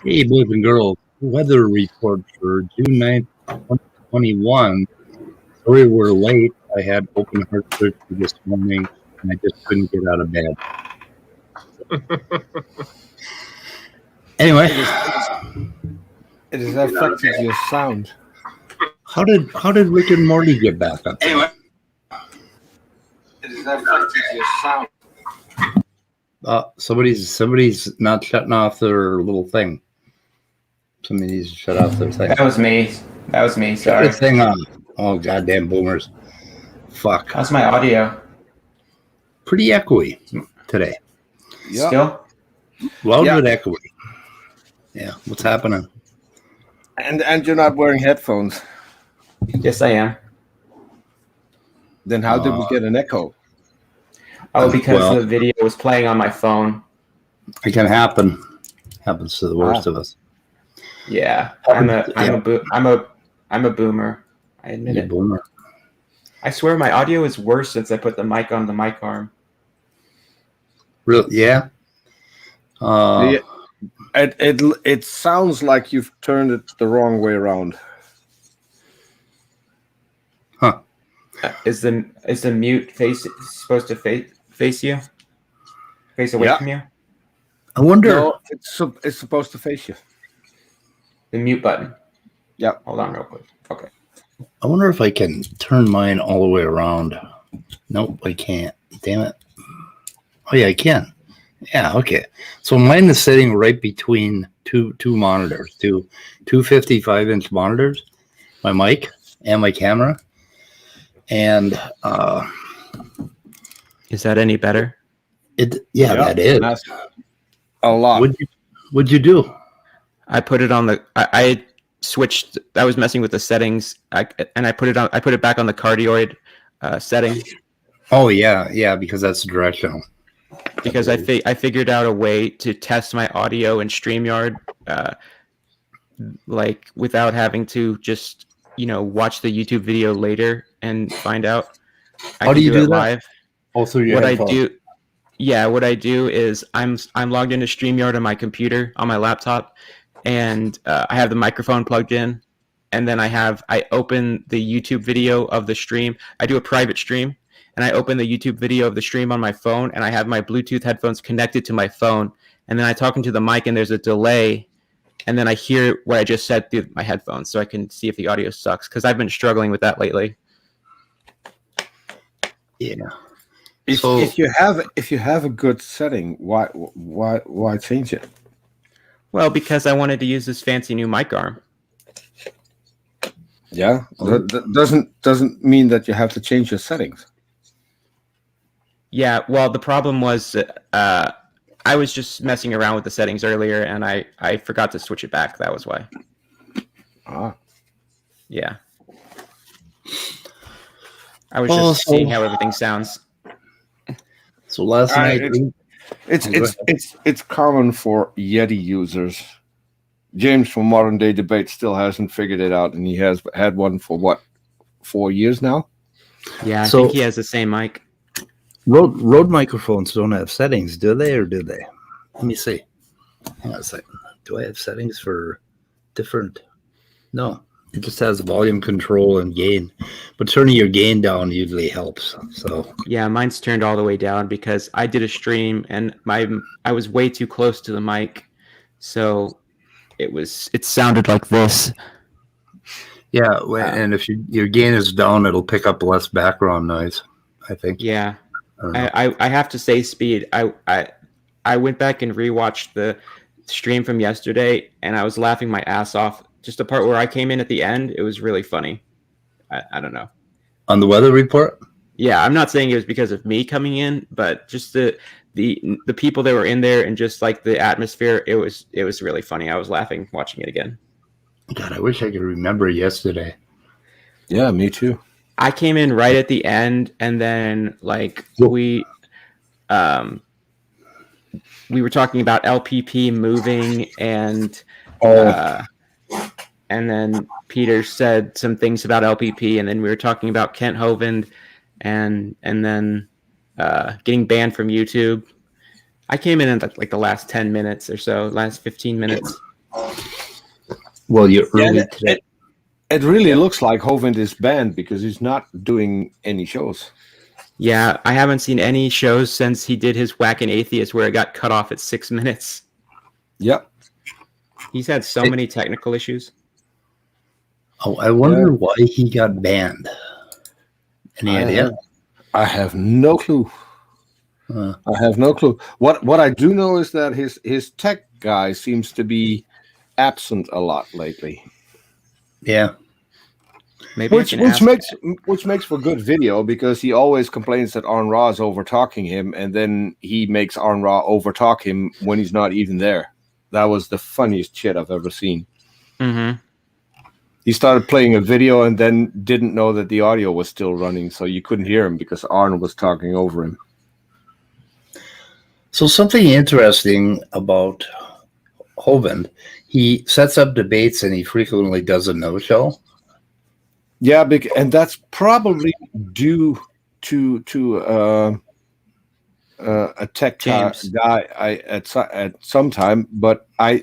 Hey, boys and girls, weather report for June 9th, 2021. Sorry we're late. I had open heart surgery this morning, and I just couldn't get out of bed. Anyway, It has affected your sound. how did Rick and Morty get back up? Anyway, it has affected your sound. Somebody's not shutting off their little thing. Somebody needs to shut off their thing. That was me. Sorry. Shut the thing on. Oh, goddamn boomers. Fuck. How's my audio? Pretty echoey today. Yeah. Still? Loud but echoey. Yeah, what's happening? And you're not wearing headphones. Yes, I am. Then how did we get an echo? Oh, because the video was playing on my phone. It can happen. Happens to the worst of us. Yeah, I'm a boomer. I admit You're it. Boomer. I swear my audio is worse since I put the mic on the mic arm. Really? Yeah. It sounds like you've turned it the wrong way around. Huh. Is the mute supposed to face you? Face away from you? I wonder. No, it's supposed to face you. The mute button. Yeah. Hold on real quick. Okay. I wonder if I can turn mine all the way around. Nope, I can't. Damn it. Oh yeah, I can. Yeah, okay. So mine is sitting right between two monitors, two 55-inch monitors, my mic and my camera. And Is that any better? That is. That's a lot. What'd you do? I put it on the. I switched. I was messing with the settings, and I put it back on the cardioid setting. Oh yeah, because that's directional. Because I figured out a way to test my audio in StreamYard, like without having to just watch the YouTube video later and find out. How do you do that? Live. Also, What I do is I'm logged into StreamYard on my computer on my laptop, and I have the microphone plugged in, and then I open the YouTube video of the stream. I do a private stream, and I open the YouTube video of the stream on my phone, and I have my Bluetooth headphones connected to my phone, and then I talk into the mic, and there's a delay, and then I hear what I just said through my headphones, so I can see if the audio sucks, because I've been struggling with that lately. Yeah. If you have a good setting, why change it? Well, because I wanted to use this fancy new mic arm. Yeah, that doesn't mean that you have to change your settings. Yeah, well, the problem was I was just messing around with the settings earlier, and I forgot to switch it back. That was why. Yeah. I was just seeing how everything sounds. So last night, it's common for Yeti users. James from Modern Day Debate still hasn't figured it out, and he has had one for 4 years now. Yeah, I think he has the same mic. Rode microphones don't have settings, do they, or do they? Let me see. Hang on a second. Do I have settings for different? No, it just has volume control and gain. But turning your gain down usually helps. So yeah, mine's turned all the way down because I did a stream and I was way too close to the mic, so it sounded like this. Yeah, and if your gain is down, it'll pick up less background noise, I think. Yeah. I have to say, Speed, I went back and rewatched the stream from yesterday, and I was laughing my ass off. Just the part where I came in at the end, it was really funny. I don't know. On the weather report? Yeah, I'm not saying it was because of me coming in, but just the people that were in there and just like the atmosphere, it was really funny. I was laughing watching it again. God, I wish I could remember yesterday. Yeah, me too. I came in right at the end, and then like we were talking about LPP moving, and then Peter said some things about LPP, and then we were talking about Kent Hovind, and then getting banned from YouTube. I came in at like the last 10 minutes or so, last 15 minutes. Well, you're early today. It really looks like Hovind is banned because he's not doing any shows. Yeah, I haven't seen any shows since he did his Whackin' Atheist where it got cut off at 6 minutes. Yep. He's had so many technical issues. Oh, I wonder why he got banned. Any idea? I have no clue. I have no clue. What I do know is that his tech guy seems to be absent a lot lately. Yeah. Maybe which makes for good video because he always complains that Arn Ra is over talking him, and then he makes Arn Ra over talk him when he's not even there. That was the funniest shit I've ever seen. Mm-hmm. He started playing a video and then didn't know that the audio was still running, so you couldn't hear him because Arn was talking over him. So something interesting about Hovind, he sets up debates and he frequently does a no-show. Yeah, and that's probably due to a tech guy at some time. But I've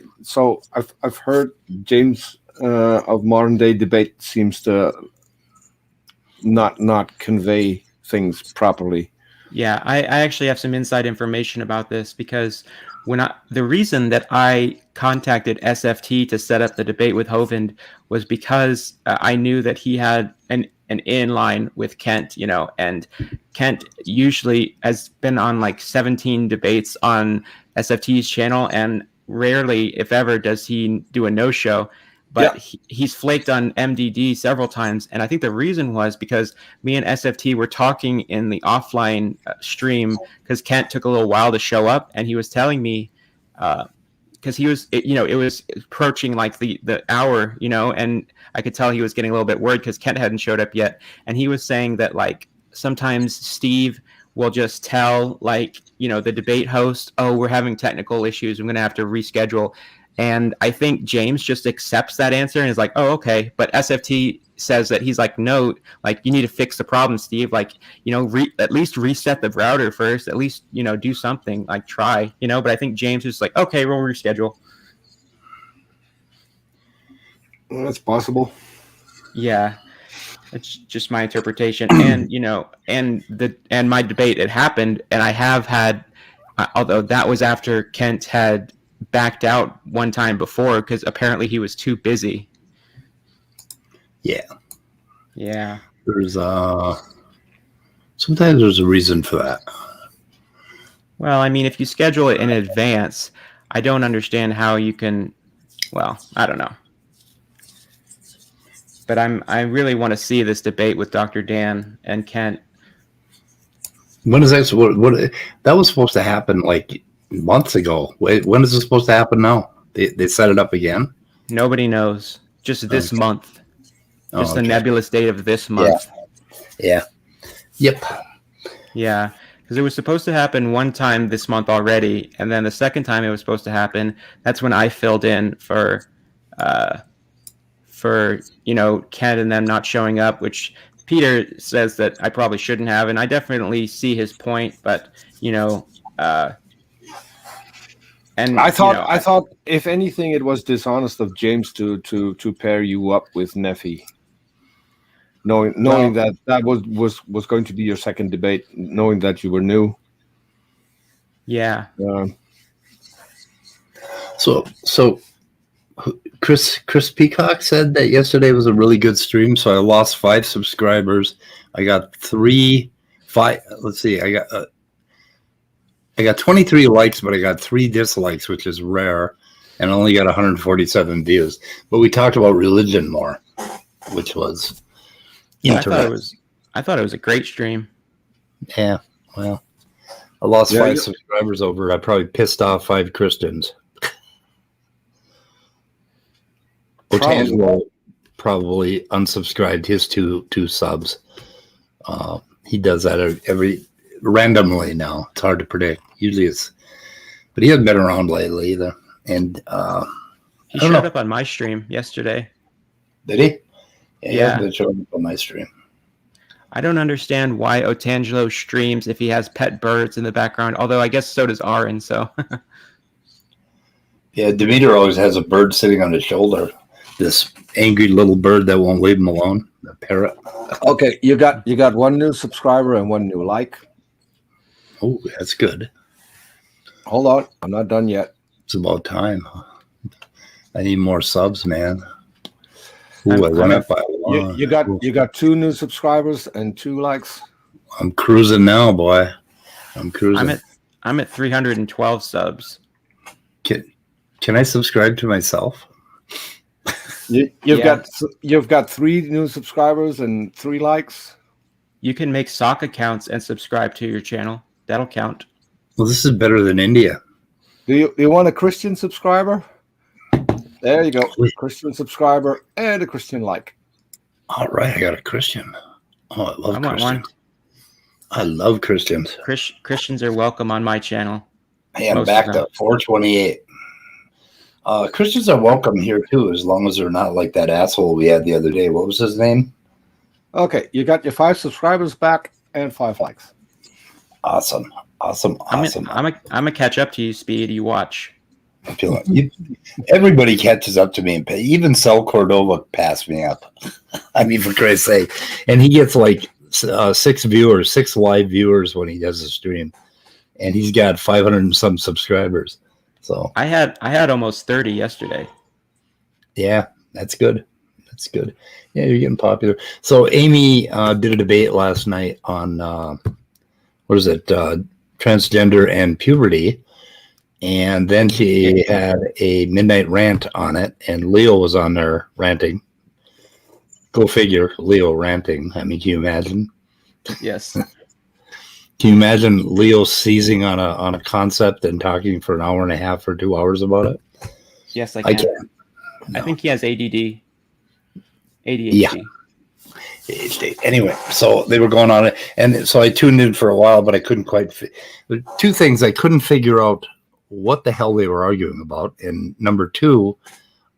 heard James of Modern Day Debate seems to not convey things properly. Yeah, I actually have some inside information about this because the reason that I contacted SFT to set up the debate with Hovind was because I knew that he had an in-line with Kent, and Kent usually has been on like 17 debates on SFT's channel, and rarely, if ever, does he do a no-show. But he's flaked on MDD several times. And I think the reason was because me and SFT were talking in the offline stream because Kent took a little while to show up. And he was telling me, because it was approaching like the hour, and I could tell he was getting a little bit worried because Kent hadn't showed up yet. And he was saying that like sometimes Steve will just tell like, the debate host, oh, we're having technical issues. I'm going to have to reschedule. And I think James just accepts that answer and is like, oh, okay. But SFT says that he's like, no, like you need to fix the problem, Steve. Like, at least reset the router first. At least, do something, like try, But I think James is like, okay, we'll reschedule. Well, that's possible. Yeah. It's just my interpretation. And, and my debate, it happened. And I have had, although that was after Kent had backed out one time before because apparently he was too busy. Yeah. There's sometimes there's a reason for that. Well, I mean, if you schedule it in advance, I don't understand how you can. Well, I don't know. But I really want to see this debate with Dr. Dan and Kent. When is that? What that was supposed to happen like months ago. Wait, when is this supposed to happen now? They set it up again? Nobody knows. Just this month. Just the nebulous date of this month. Yeah. Yep. Yeah. Because it was supposed to happen one time this month already, and then the second time it was supposed to happen, that's when I filled in for Ken and them not showing up, which Peter says that I probably shouldn't have, and I definitely see his point, but and I thought if anything, it was dishonest of James to pair you up with Neffy, knowing that was going to be your second debate, knowing that you were new. Yeah. So Chris Peacock said that yesterday was a really good stream. So I lost 5 subscribers. I got 5. Let's see. I got 23 likes, but I got 3 dislikes, which is rare, and only got 147 views. But we talked about religion more, which was interesting. I thought it was a great stream. Yeah, well, I lost 5 subscribers over. I probably pissed off 5 Christians. Otangelo probably unsubscribed his two subs. He does that randomly now. It's hard to predict. Usually but he hasn't been around lately either. And he showed up on my stream yesterday. Did he? Yeah. He hasn't been showing up on my stream. I don't understand why Otangelo streams if he has pet birds in the background. Although I guess so does Aaron. So Yeah, Demeter always has a bird sitting on his shoulder. This angry little bird that won't leave him alone. A parrot. Okay, you got one new subscriber and one new like. Oh, that's good. Hold on, I'm not done yet. It's about time. I need more subs, man. Ooh, I run up by a lot. You got 2 new subscribers and 2 likes. I'm cruising now, boy. I'm cruising. I'm at 312 subs. Can I subscribe to myself? You've got 3 new subscribers and 3 likes. You can make sock accounts and subscribe to your channel. That'll count. Well, this is better than India. Do you want a Christian subscriber? There you go. Christian subscriber and a Christian like. All right, I got a Christian. Oh, I love want Christians. one. I love Christians. Christians are welcome on my channel. Hey, I'm back to 428. Christians are welcome here too, as long as they're not like that asshole we had the other day. What was his name? Okay, you got your 5 subscribers back and 5 likes. Awesome. I'm a catch up to you, Speed. You watch. I feel like everybody catches up to me. Even Sal Cordova passed me up. I mean, for Christ's sake. And he gets like 6 live viewers when he does a stream. And he's got 500 and some subscribers. So I had almost 30 yesterday. Yeah, that's good. That's good. Yeah, you're getting popular. So Amy did a debate last night on what is it? Transgender and puberty. And then she had a midnight rant on it, and Leo was on there ranting. Go figure, Leo ranting. I mean, can you imagine? Yes. Can you imagine Leo seizing on a concept and talking for an hour and a half or 2 hours about it? Yes, I can. I can't. No. I think he has ADD. ADHD. Yeah. Anyway, so they were going on it, and so I tuned in for a while, but I couldn't quite. 2 things I couldn't figure out what the hell they were arguing about, and number 2,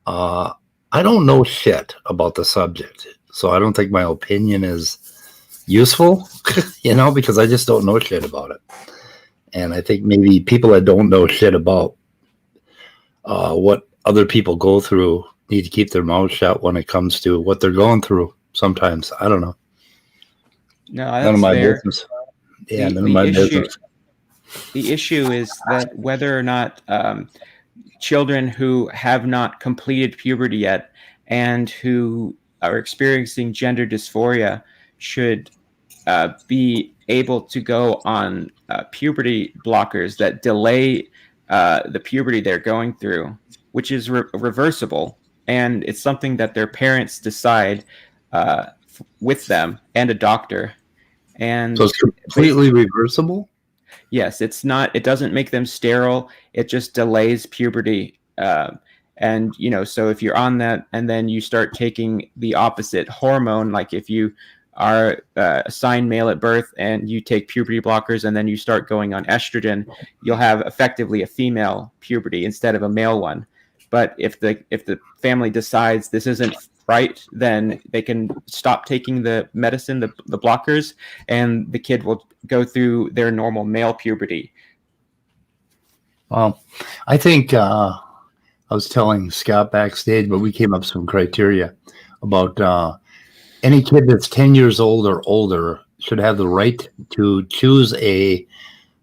I don't know shit about the subject, so I don't think my opinion is useful, because I just don't know shit about it. And I think maybe people that don't know shit about what other people go through need to keep their mouths shut when it comes to what they're going through. Sometimes I don't know. No, that's none of my fair. business. Yeah, none of my business. The issue is that whether or not children who have not completed puberty yet and who are experiencing gender dysphoria should be able to go on puberty blockers that delay the puberty they're going through, which is reversible. And it's something that their parents decide with them and a doctor. And So it's completely reversible? Yes, it's not. It doesn't make them sterile. It just delays puberty. And, so if you're on that and then you start taking the opposite hormone, like if you are assigned male at birth and you take puberty blockers and then you start going on estrogen, you'll have effectively a female puberty instead of a male one. But if the family decides this isn't right, then they can stop taking the medicine, the blockers, and the kid will go through their normal male puberty. Well, I think I was telling Scott backstage, but we came up with some criteria about any kid that's 10 years old or older should have the right to choose a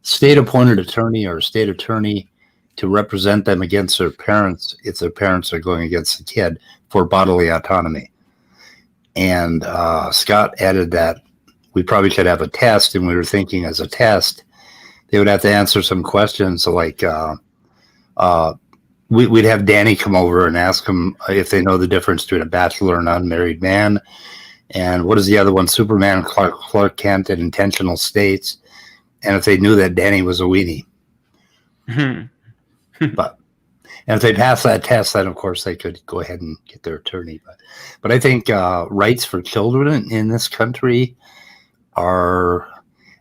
state-appointed attorney or a state attorney to represent them against their parents if their parents are going against the kid for bodily autonomy. And Scott added that we probably should have a test, and we were thinking as a test, they would have to answer some questions like we'd have Danny come over and ask them if they know the difference between a bachelor and unmarried man. And what is the other one? Superman, Clark Kent, and intentional states. And if they knew that Danny was a weenie. And if they pass that test, then of course they could go ahead and get their attorney. But I think rights for children in this country are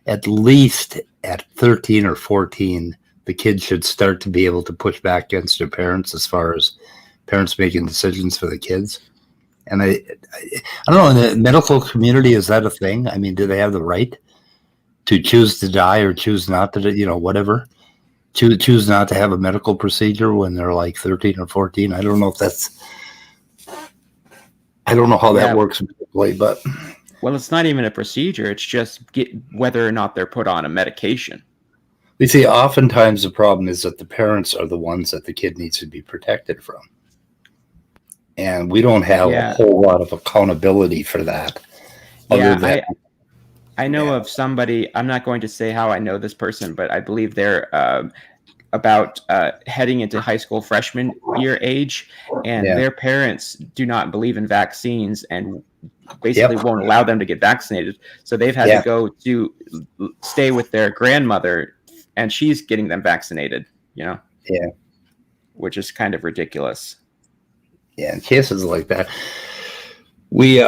at least at 13 or 14, the kids should start to be able to push back against their parents as far as parents making decisions for the kids. And I don't know, in the medical community, is that a thing? I mean, do they have the right to choose to die or choose not to, whatever? choose not to have a medical procedure when they're like 13 or 14. I don't know if that's. I don't know how that works medically, but. Well, it's not even a procedure. It's just whether or not they're put on a medication. You see, oftentimes the problem is that the parents are the ones that the kid needs to be protected from. And we don't have a whole lot of accountability for that. I know of somebody, I'm not going to say how I know this person, but I believe they're about heading into high school freshman year age, and their parents do not believe in vaccines and basically won't allow them to get vaccinated. So they've had to go to stay with their grandmother, and she's getting them vaccinated, which is kind of ridiculous. Yeah, in cases like that, we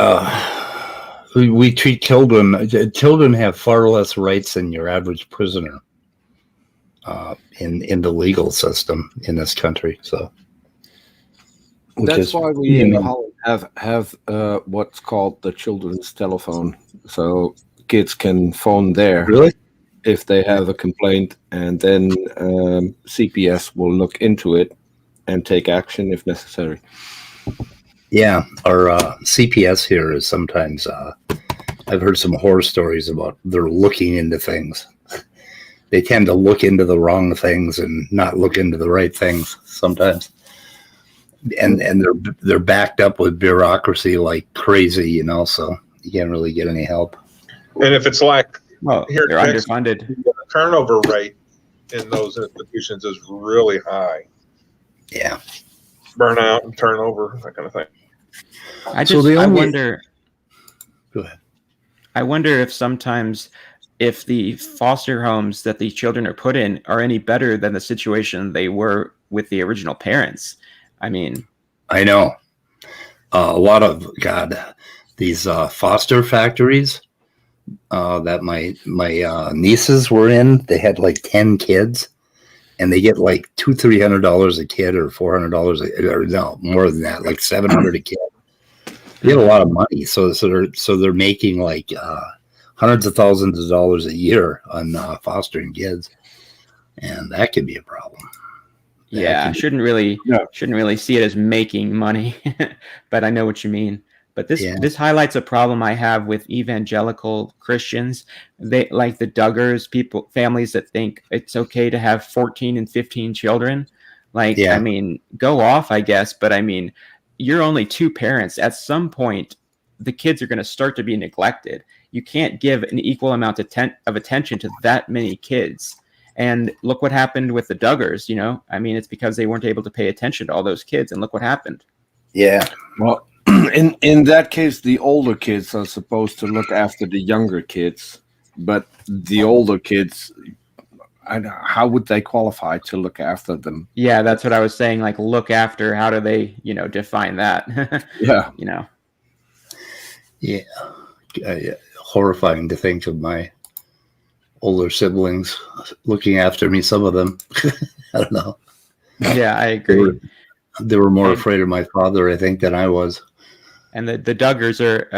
treat children. Children have far less rights than your average prisoner in the legal system in this country. So that's why we in Holland have what's called the children's telephone, so kids can phone there if they have a complaint, and then CPS will look into it and take action if necessary. Yeah, our CPS here is sometimes, I've heard some horror stories about they're looking into things. They tend to look into the wrong things and not look into the right things sometimes. And they're backed up with bureaucracy like crazy, so you can't really get any help. And if it's like, they're underfunded. The turnover rate in those institutions is really high. Yeah. Burnout and turnover, that kind of thing. I wonder. Go ahead. I wonder if sometimes if the foster homes that the children are put in are any better than the situation they were with the original parents. I mean, I know a lot of these foster factories that my nieces were in. They had like 10 kids. And they get like $200-300 a kid, or $400, or no, more than that, like $700 a kid. They get a lot of money, so they're making like hundreds of thousands of dollars a year on fostering kids, and that could be a problem. Yeah, shouldn't really see it as making money, but I know what you mean. But this highlights a problem I have with evangelical Christians. They like the Duggars, families that think it's okay to have 14 and 15 children. I mean, go off, I guess. But I mean, you're only two parents. At some point, the kids are going to start to be neglected. You can't give an equal amount of attention to that many kids. And look what happened with the Duggars. I mean, it's because they weren't able to pay attention to all those kids. And look what happened. Yeah. Well, in that case, the older kids are supposed to look after the younger kids, but the older kids, how would they qualify to look after them? Yeah, that's what I was saying. Like, look after. How do they, define that? Yeah. Yeah. Horrifying to think of my older siblings looking after me. Some of them, I don't know. Yeah, I agree. They were more afraid of my father, I think, than I was. And the Duggars are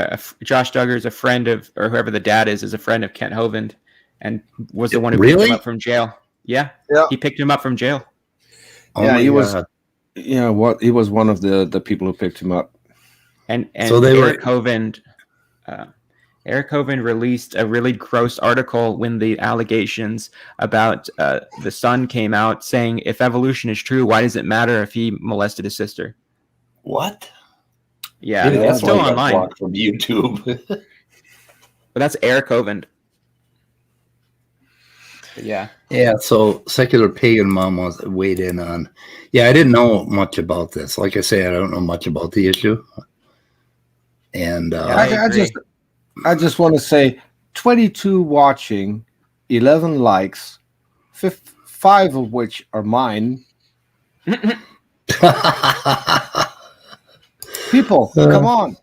Josh Duggar is a friend of, or whoever the dad is a friend of Kent Hovind, and was the one who picked him up from jail. Yeah, he picked him up from jail. He was. He was one of the people who picked him up. And so Eric Hovind released a really gross article when the allegations about the son came out, saying, if evolution is true, why does it matter if he molested his sister? What? Yeah, it's still online. Blocked from YouTube. But that's Eric Hovind. Yeah. Yeah, so Secular Pagan Mom was weighed in on. Yeah, I didn't know much about this. Like I say, I don't know much about the issue. And I just want to say 22 watching, 11 likes, 5 of which are mine. People, come on.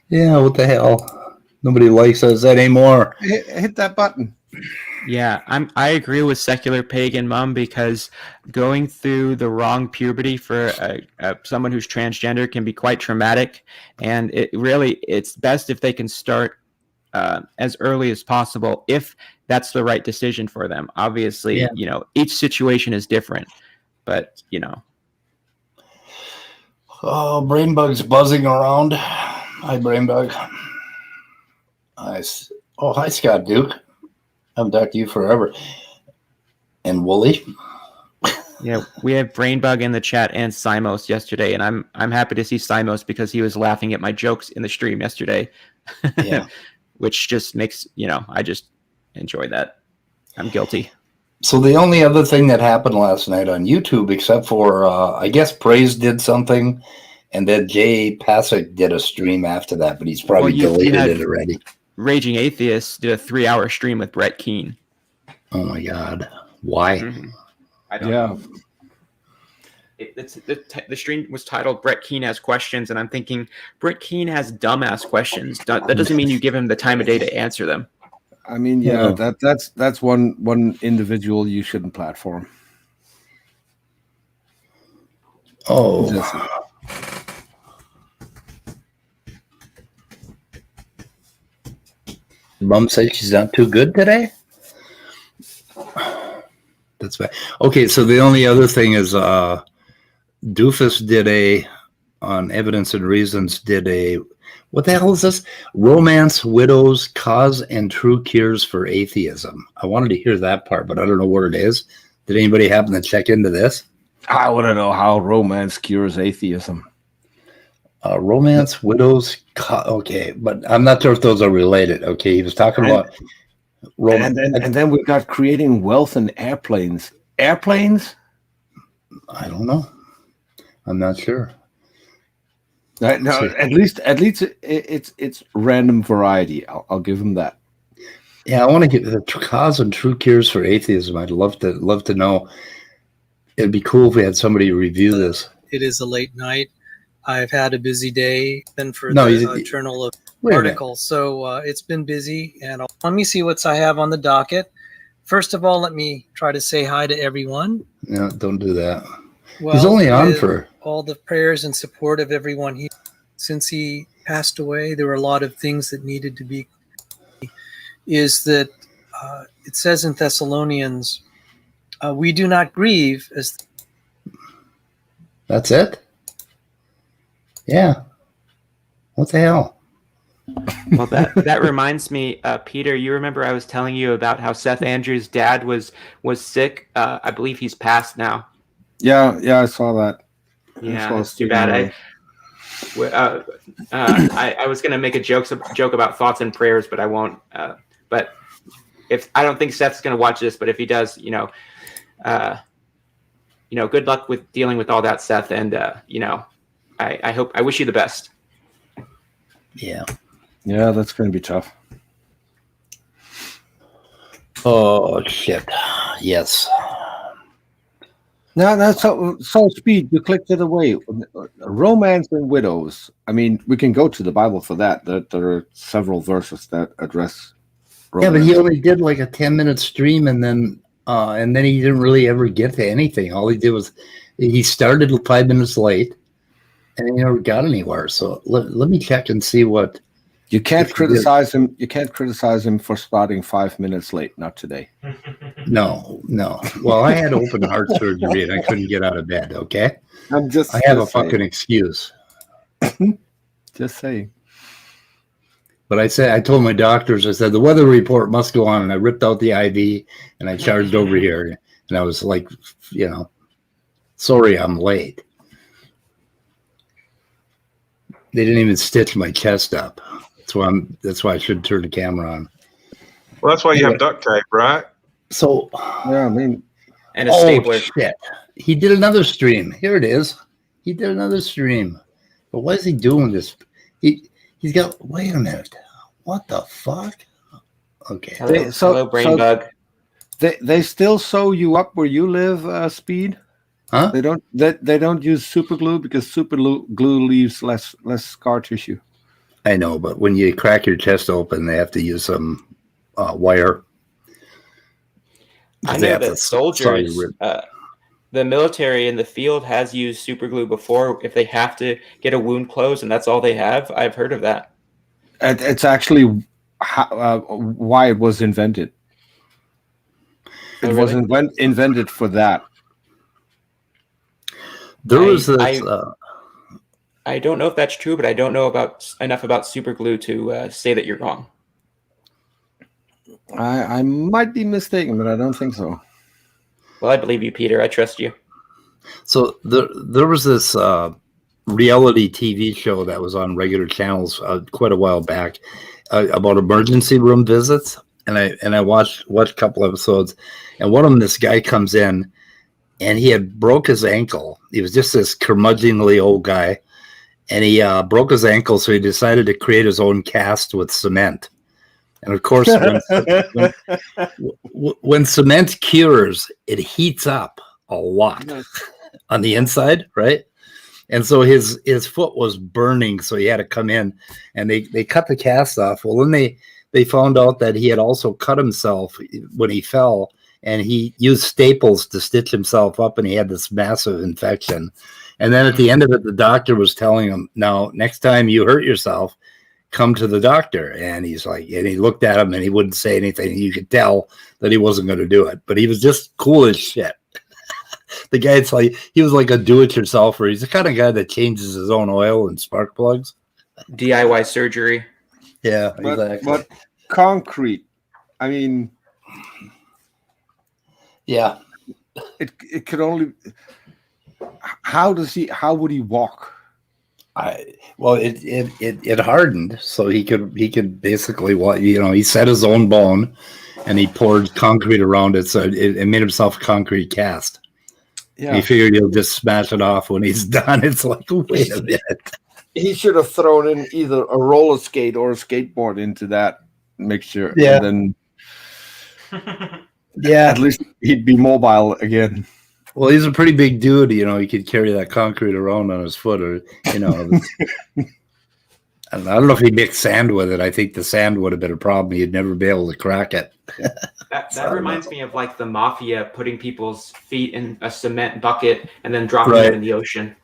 Yeah, what the hell? Nobody likes us anymore. Hit that button. Yeah, I agree with Secular Pagan Mom, because going through the wrong puberty for someone who's transgender can be quite traumatic, and it's best if they can start as early as possible if that's the right decision for them. Obviously, Yeah. you know, each situation is different, but you know. Oh, brain bug's buzzing around. Hi, brain bug. Hi, Scott Duke. I haven't talked to you forever. And Wooly. Yeah, we have Brainbug in the chat and Simos yesterday, and I'm happy to see Simos because he was laughing at my jokes in the stream yesterday. Yeah. Which just makes, you know, I just enjoy that. I'm guilty. So the only other thing that happened last night on YouTube, except for I guess Praise did something, and then Jay Pasek did a stream after that, but he's probably deleted it already. Raging Atheist did a 3-hour stream with Brett Keane. Oh my God. Why? Mm-hmm. I don't know. The stream was titled Brett Keane Has Questions, and I'm thinking Brett Keane has dumbass questions. That doesn't mean you give him the time of day to answer them. I mean, yeah, that's one individual you shouldn't platform. Oh. Mom said she's not too good today? That's bad. Okay, so the only other thing is Doofus did on Evidence and Reasons what the hell is this? Romance, Widows, Cause and True Cures for Atheism. I wanted to hear that part, but I don't know what it is. Did anybody happen to check into this? I want to know how romance cures atheism. Romance, Widows, okay, but I'm not sure if those are related. Okay, he was talking about romance. And then we've got creating wealth in airplanes. Airplanes? I don't know. I'm not sure. No, at least it's random variety. I'll give him that. Yeah, I want to get the cause and true cures for atheism. I'd love to know. It'd be cool if we had somebody review this. It is a late night. I've had a busy day. Been for the Journal of article, so it's been busy. And let me see what I have on the docket. First of all, let me try to say hi to everyone. No, don't do that. Well, he's only on for all the prayers and support of everyone. Since he passed away, there were a lot of things that needed to be. Is that it says in Thessalonians, we do not grieve as. That's it? Yeah. What the hell? Well, that reminds me, Peter, you remember I was telling you about how Seth Andrews' dad was sick? I believe he's passed now. Yeah, I saw that. Yeah, it's too bad. I was going to make a joke about thoughts and prayers, but I won't. But if I don't think Seth's going to watch this, but if he does, good luck with dealing with all that, Seth. And I wish you the best. Yeah. Yeah, that's going to be tough. Oh shit! Yes. No, that's so Speed. You clicked it away. Romance and widows. I mean, we can go to the Bible for that. There are several verses that address. Romance. Yeah, but he only did like a 10-minute stream, and then he didn't really ever get to anything. All he did was he started 5 minutes late, and he never got anywhere. So let me check and see what. You can't criticize him. You can't criticize him for starting 5 minutes late. Not today. No. Well, I had open heart surgery and I couldn't get out of bed. Okay, I have a fucking excuse. Just saying. But I told my doctors, I said the weather report must go on, and I ripped out the IV and I charged over here, and I was like, sorry, I'm late. They didn't even stitch my chest up. That's why I should turn the camera on. Well, that's why you have duct tape, right? So, yeah, I mean, and a stapler. Shit! He did another stream. Here it is. He did another stream. But what is he doing? This? He's got. Wait a minute. What the fuck? Okay. Hello, brain bug. They still sew you up where you live, Speed. Huh? They don't use super glue because super glue leaves less scar tissue. I know, but when you crack your chest open, they have to use some wire. I know that soldiers, the military in the field has used super glue before if they have to get a wound closed, and that's all they have. I've heard of that. It's actually, why it was invented. It Oh, was really? invented for that. There was this. I don't know if that's true, but I don't know enough about super glue to say that you're wrong. I might be mistaken, but I don't think so. Well, I believe you, Peter. I trust you. So there was this reality TV show that was on regular channels quite a while back about emergency room visits, and I watched a couple episodes, and one of them, this guy comes in, and he had broke his ankle. He was just this curmudgeonly old guy, and he broke his ankle, so he decided to create his own cast with cement. And of course, when cement cures, it heats up a lot on the inside, right? And so his foot was burning, so he had to come in, and they cut the cast off. Well, then they found out that he had also cut himself when he fell, and he used staples to stitch himself up, and he had this massive infection. And then at the end of it, the doctor was telling him, "Now, next time you hurt yourself, come to the doctor." And he's like, and he looked at him and he wouldn't say anything. You could tell that he wasn't going to do it, but he was just cool as shit. The guy's like, he was like a do-it-yourselfer. He's the kind of guy that changes his own oil and spark plugs. DIY surgery. Yeah, exactly. But concrete, I mean, yeah, it could only. How would he walk? It hardened, so he could basically he set his own bone, and he poured concrete around it, so it made himself a concrete cast. Yeah, He figured he'll just smash it off when he's done. It's like, wait a minute. he should have thrown in either a roller skate or a skateboard into that mixture. Yeah. And then Yeah, at least he'd be mobile again. well, he's a pretty big dude. He could carry that concrete around on his foot, or I don't know if he mixed sand with it. I think the sand would have been a problem. He'd never be able to crack it. That reminds me of like the mafia putting people's feet in a cement bucket and then dropping Right. them in the ocean.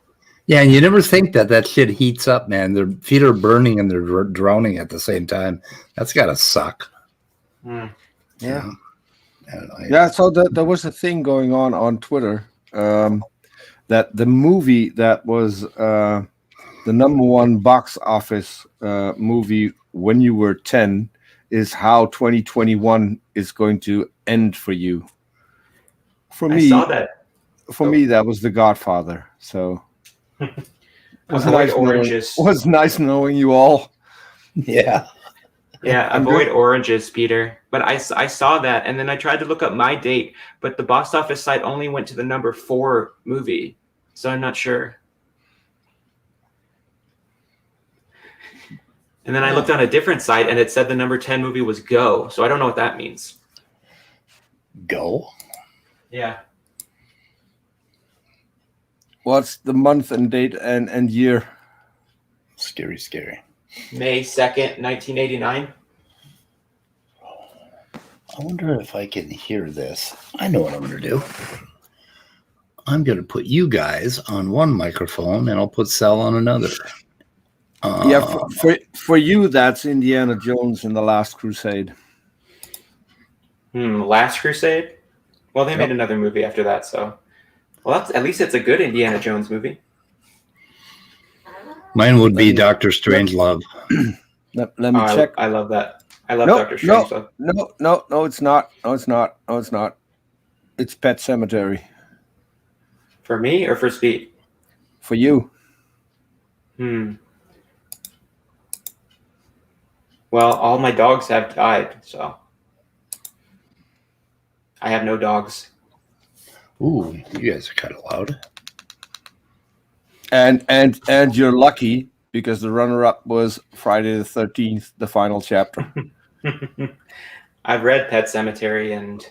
Yeah, and you never think that shit heats up, man. Their feet are burning and they're drowning at the same time. That's got to suck. Mm. Yeah. I don't know. Yeah, so there was a thing going on Twitter that the movie that was the number one box office movie when you were 10 is how 2021 is going to end for you. For I me, saw that. For me, that was The Godfather. So Avoid oranges. Was nice knowing you all. Yeah. Yeah, avoid oranges, Peter. But I saw that, and then I tried to look up my date, but the box office site only went to the number 4 movie, so I'm not sure. And then I looked on a different site, and it said the number 10 movie was Go, so I don't know what that means. Go? Yeah. What's the month and date and year? Scary. May 2nd, 1989. I wonder if I can hear this. I know what I'm going to do. I'm going to put you guys on one microphone, and I'll put Sal on another. For you, that's Indiana Jones and the Last Crusade. Last Crusade? Well, they made another movie after that, so. Well, at least it's a good Indiana Jones movie. Mine would be Dr. Strangelove. Let me check. I love that. I love Dr. Strangelove. No, it's not. No, it's not. It's Pet Sematary. For me or for Speed? For you. Well, all my dogs have died, so I have no dogs. Ooh, you guys are kind of loud. And you're lucky because the runner-up was Friday the 13th, the final chapter. I've read Pet Sematary, and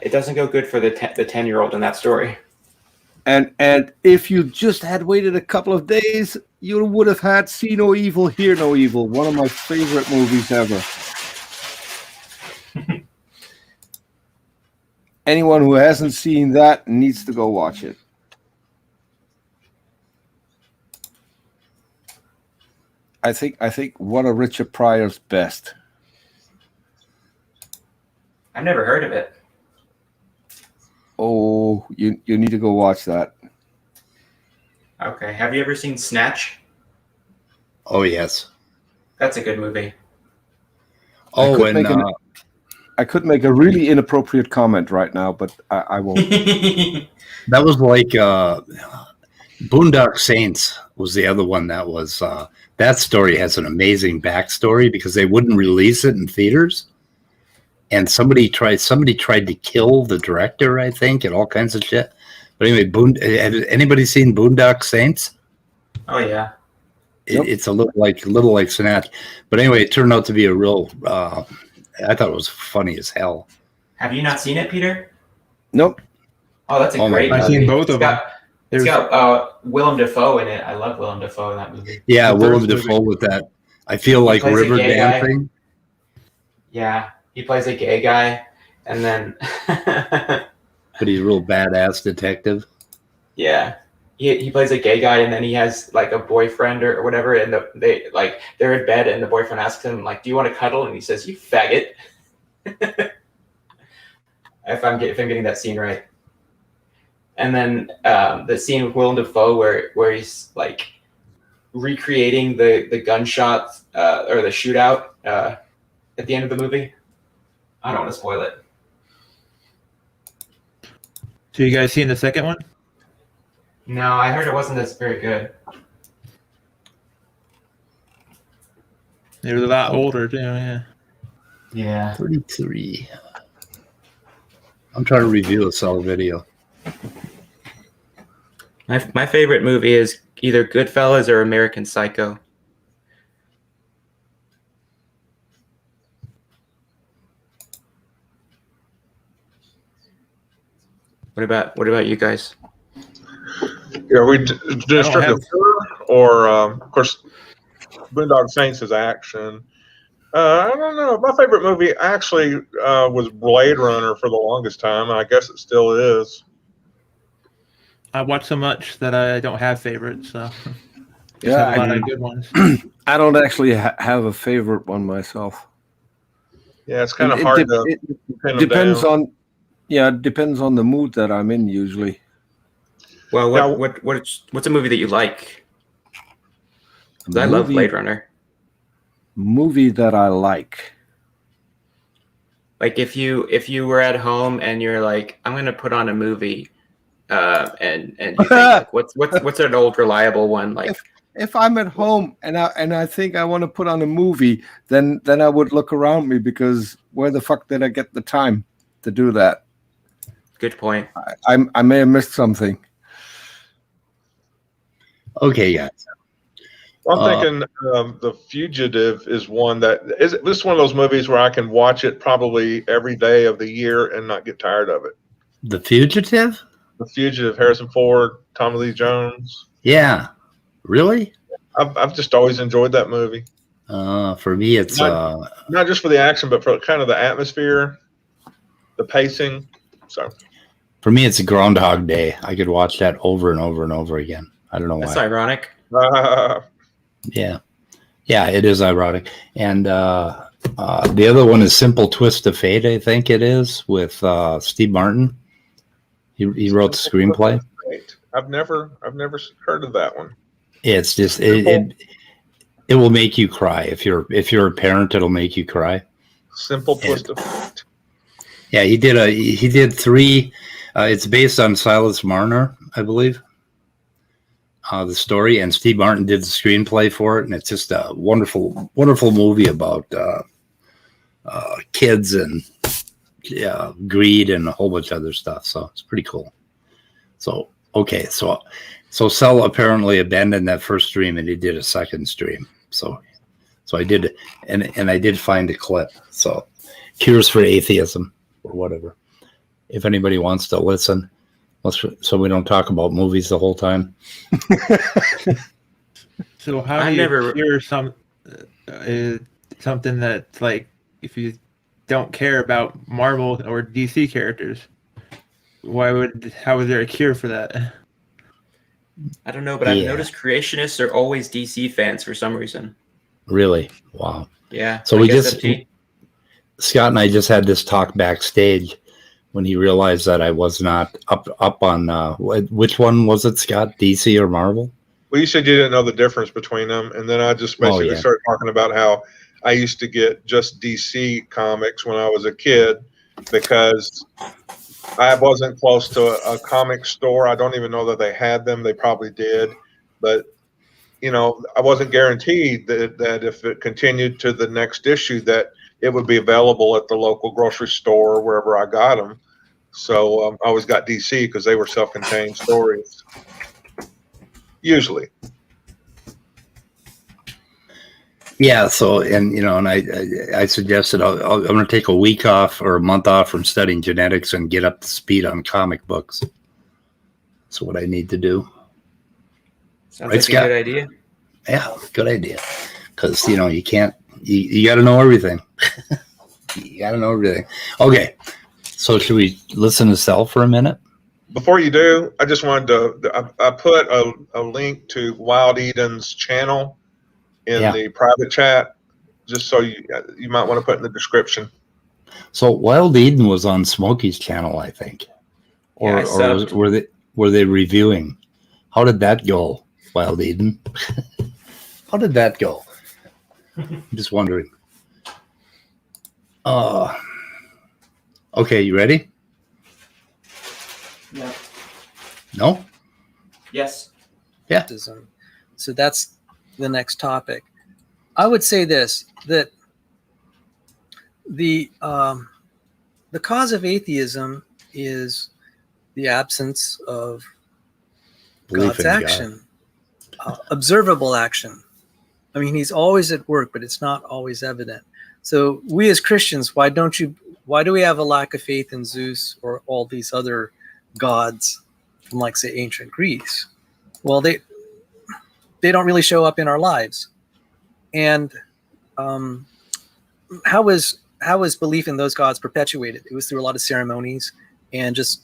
it doesn't go good for the 10-year-old in that story. And if you just had waited a couple of days, you would have had See No Evil, Hear No Evil, one of my favorite movies ever. Anyone who hasn't seen that needs to go watch it. I think one of Richard Pryor's best. I've never heard of it. Oh, you need to go watch that. Okay. Have you ever seen Snatch? Oh yes. That's a good movie. Oh, could and make I could make a really inappropriate comment right now, but I won't. that was like Boondock Saints was the other one that was. That story has an amazing backstory because they wouldn't release it in theaters, and somebody tried to kill the director, I think, and all kinds of shit. But anyway, has anybody seen Boondock Saints? Oh yeah. Nope. It's a little like Snatch, but anyway, it turned out to be a real. I thought it was funny as hell. Have you not seen it, Peter? Nope. Oh, that's a great movie. I've seen both of them. It's got Willem Dafoe in it. I love Willem Dafoe in that movie. Yeah, The Willem first Dafoe movie. with that. I feel like plays a river gay guy. dancing. Yeah, he plays a gay guy, and then But he's a real badass detective. yeah, he plays a gay guy, and then he has like a boyfriend or whatever, and they're in bed, and the boyfriend asks him like, "Do you want to cuddle?" And he says, "You faggot." if I'm getting that scene right. And then the scene with Willem Dafoe where he's like recreating the gunshot or the shootout at the end of the movie. I don't want to spoil it. So you guys seen the second one? No, I heard it wasn't as very good. They were a lot older too. Yeah. Yeah. 33. I'm trying to review a solid video. My favorite movie is either Goodfellas or American Psycho. What about you guys? Yeah, we do strictly horror, or of course, Boondock Saints is action. I don't know. My favorite movie actually was Blade Runner for the longest time. I guess it still is. I watch so much that I don't have favorites. So Yeah, have a lot of good ones. I don't actually have a favorite one myself. Yeah, it's kind of It hard dep- to it pin them depends down. on. Yeah, it depends on the mood that I'm in usually. Well, Now- what's a movie that you like? 'Cause I love Blade Runner. Movie that I like. Like if you were at home and you're like, I'm gonna put on a movie, and you think like, what's an old reliable one like? If I'm at home and I think I want to put on a movie, then I would look around me because where the fuck did I get the time to do that? Good point. I may have missed something. Okay, guys. I'm thinking The Fugitive is one that is. This is one of those movies where I can watch it probably every day of the year and not get tired of it. The Fugitive? The Fugitive, Harrison Ford, Tommy Lee Jones. Yeah. Really? I've just always enjoyed that movie. For me, it's Not just for the action, but for kind of the atmosphere, the pacing. So for me, it's a Groundhog Day. I could watch that over and over and over again. I don't know That's why. ironic. Yeah, it is ironic. And the other one is Simple Twist of Fate. I think it is with Steve Martin. He wrote the screenplay. Great. I've never heard of that one. It's just it will make you cry if you're a parent. It'll make you cry. Simple Twist of Fate. Yeah, he did 3. It's based on Silas Marner, I believe. The story, and Steve Martin did the screenplay for it, and it's just a wonderful, wonderful movie about kids and greed and a whole bunch of other stuff. So it's pretty cool. So okay, so Cell apparently abandoned that first stream, and he did a second stream. So I did, and I did find a clip. So Cures for Atheism or whatever. If anybody wants to listen. So we don't talk about movies the whole time. So how do you cure something that's like if you don't care about Marvel or DC characters? How is there a cure for that? I don't know, but I've noticed creationists are always DC fans for some reason. Really? Wow. Yeah. So Scott and I just had this talk backstage when he realized that I was not up on which one was it, Scott? DC or Marvel? Well, you said you didn't know the difference between them, and then I just basically started talking about how I used to get just DC comics when I was a kid because I wasn't close to a comic store. I don't even know that they had them. They probably did, but I wasn't guaranteed that if it continued to the next issue that it would be available at the local grocery store or wherever I got them. So I always got DC because they were self-contained stories. Usually. Yeah. So, and I suggested I'm going to take a week off or a month off from studying genetics and get up to speed on comic books. That's what I need to do. Sounds like a good idea. Yeah, good idea. Because you can't. You got to know everything. You got to know everything. Okay. So should we listen to Sal for a minute? Before you do, I just wanted to, I put a link to Wild Eden's channel in the private chat, just so you might want to put in the description. So Wild Eden was on Smokey's channel, I think. Or were they reviewing? How did that go, Wild Eden? How did that go? I'm just wondering. Okay, you ready? No. No? Yes. Yeah. So that's the next topic. I would say this, that the cause of atheism is the absence of Belief God's in God. action, observable action. I mean, he's always at work, but it's not always evident. So we as Christians, why do we have a lack of faith in Zeus or all these other gods from, like, say, ancient Greece? Well, they don't really show up in our lives. And how was belief in those gods perpetuated? It was through a lot of ceremonies and just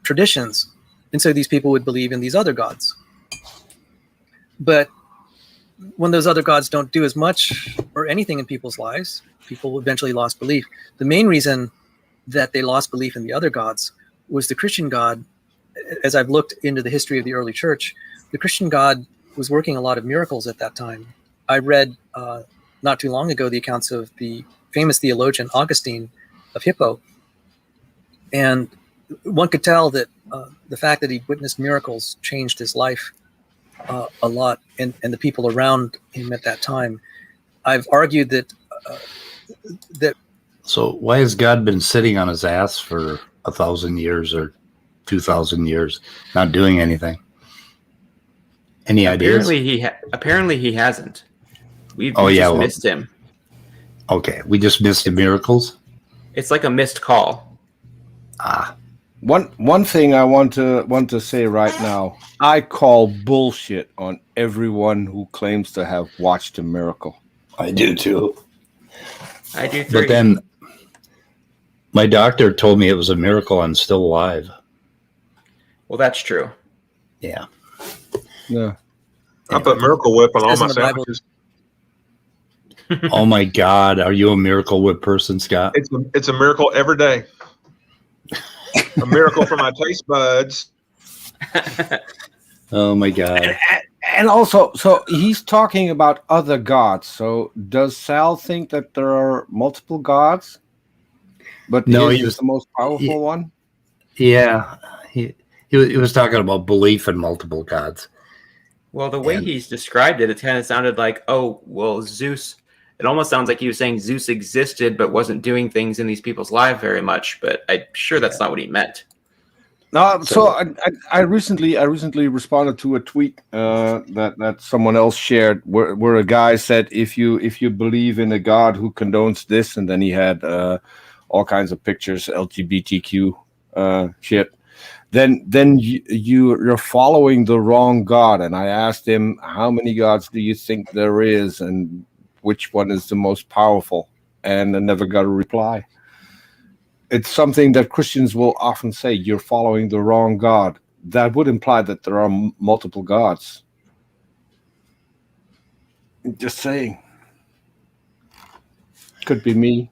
traditions. And so these people would believe in these other gods. But when those other gods don't do as much or anything in people's lives, people eventually lost belief. The main reason that they lost belief in the other gods was the Christian God. As I've looked into the history of the early church, the Christian God was working a lot of miracles at that time. I read not too long ago the accounts of the famous theologian Augustine of Hippo. And one could tell that the fact that he witnessed miracles changed his life a lot, and the people around him at that time. I've argued that So why has God been sitting on his ass for 1,000 years or 2,000 years, not doing anything? Any ideas? Apparently he hasn't. We've missed him. Okay, we just missed the miracles. It's like a missed call. One thing I want to say right now, I call bullshit on everyone who claims to have watched a miracle. I do too. I do too. But then my doctor told me it was a miracle I'm still alive. Well, that's true. Yeah. Yeah. I put Miracle Whip on all Says my in the Bible. sandwiches. Oh my God. Are you a Miracle Whip person, Scott? It's a miracle every day. A miracle for my taste buds. Oh my God. And also, so he's talking about other gods. So does Sal think that there are multiple gods? But No, he he is was the most powerful one? Yeah. He was talking about belief in multiple gods. Well, the way he's described it, it kind of sounded like, oh, well, Zeus. It almost sounds like he was saying Zeus existed but wasn't doing things in these people's lives very much. But I'm sure that's not what he meant. No, so I recently responded to a tweet that someone else shared where a guy said if you believe in a God who condones this, and then he had all kinds of pictures, LGBTQ shit, then you're following the wrong God. And I asked him, how many gods do you think there is, and which one is the most powerful? And I never got a reply. It's something that Christians will often say, you're following the wrong God. That would imply that there are multiple gods. Just saying. Could be me.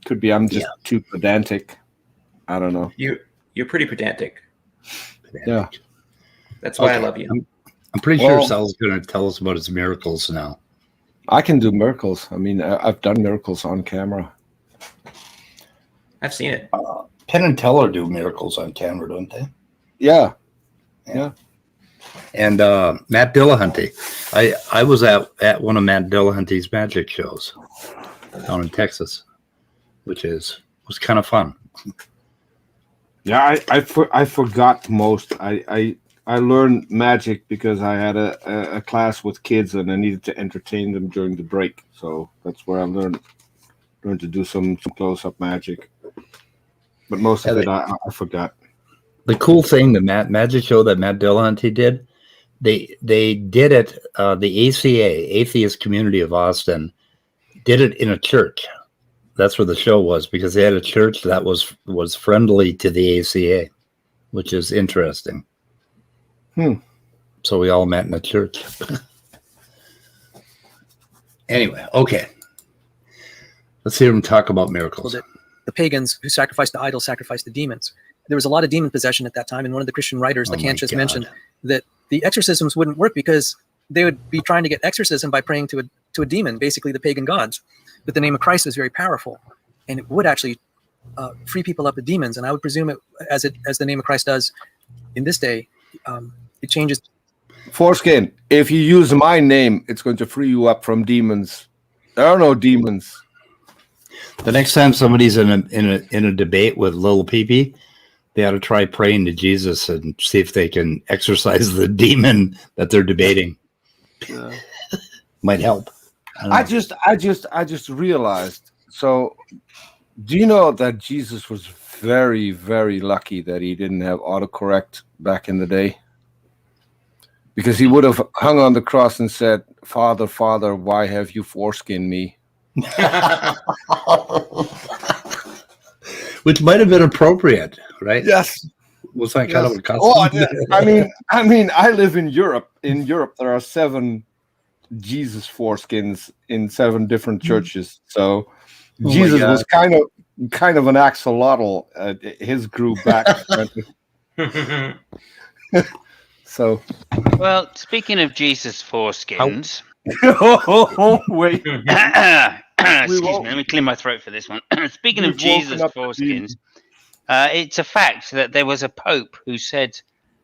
Could be I'm just too pedantic. I don't know. You're pretty pedantic. Yeah. That's why I love you. I'm pretty sure Sal's going to tell us about his miracles now. I can do miracles. I mean, I've done miracles on camera. I've seen it. Penn and Teller do miracles on camera, don't they? Yeah. And Matt Dillahunty. I was at one of Matt Dillahunty's magic shows down in Texas, which was kind of fun. Yeah, I forgot most. I learned magic because I had a class with kids and I needed to entertain them during the break. So that's where I learned to do some close-up magic. But most of it I forgot. The cool thing, the magic show that Matt Dillahunty did, they did it. The ACA, Atheist Community of Austin, did it in a church. That's where the show was, because they had a church that was friendly to the ACA, which is interesting. So we all met in a church. Anyway, okay. Let's hear him talk about miracles. Well, the pagans who sacrificed the idols sacrificed the demons. There was a lot of demon possession at that time, and one of the Christian writers, Lacantius, mentioned that the exorcisms wouldn't work because they would be trying to get exorcism by praying to a demon, basically the pagan gods. But the name of Christ is very powerful, and it would actually free people up of demons. And I would presume it as the name of Christ does in this day, it changes. Foreskin, if you use my name, it's going to free you up from demons. There are no demons. The next time somebody's in a debate with Lil Peepee, they ought to try praying to Jesus and see if they can exorcise the demon that they're debating. Might help. I just realized. So, do you know that Jesus was very, very lucky that he didn't have autocorrect back in the day? Because he would have hung on the cross and said, "Father, Father, why have you foreskin me?" Which might have been appropriate, right? Yes. Was that kind of a custom? Oh, I mean, I live in Europe. In Europe, there are 7 Jesus foreskins in 7 different churches. So Jesus was kind of an axolotl. His grew back. So, well, speaking of Jesus foreskins, wait. Excuse me, let me clear my throat for this one. Speaking of Jesus foreskins, it's a fact that there was a pope who said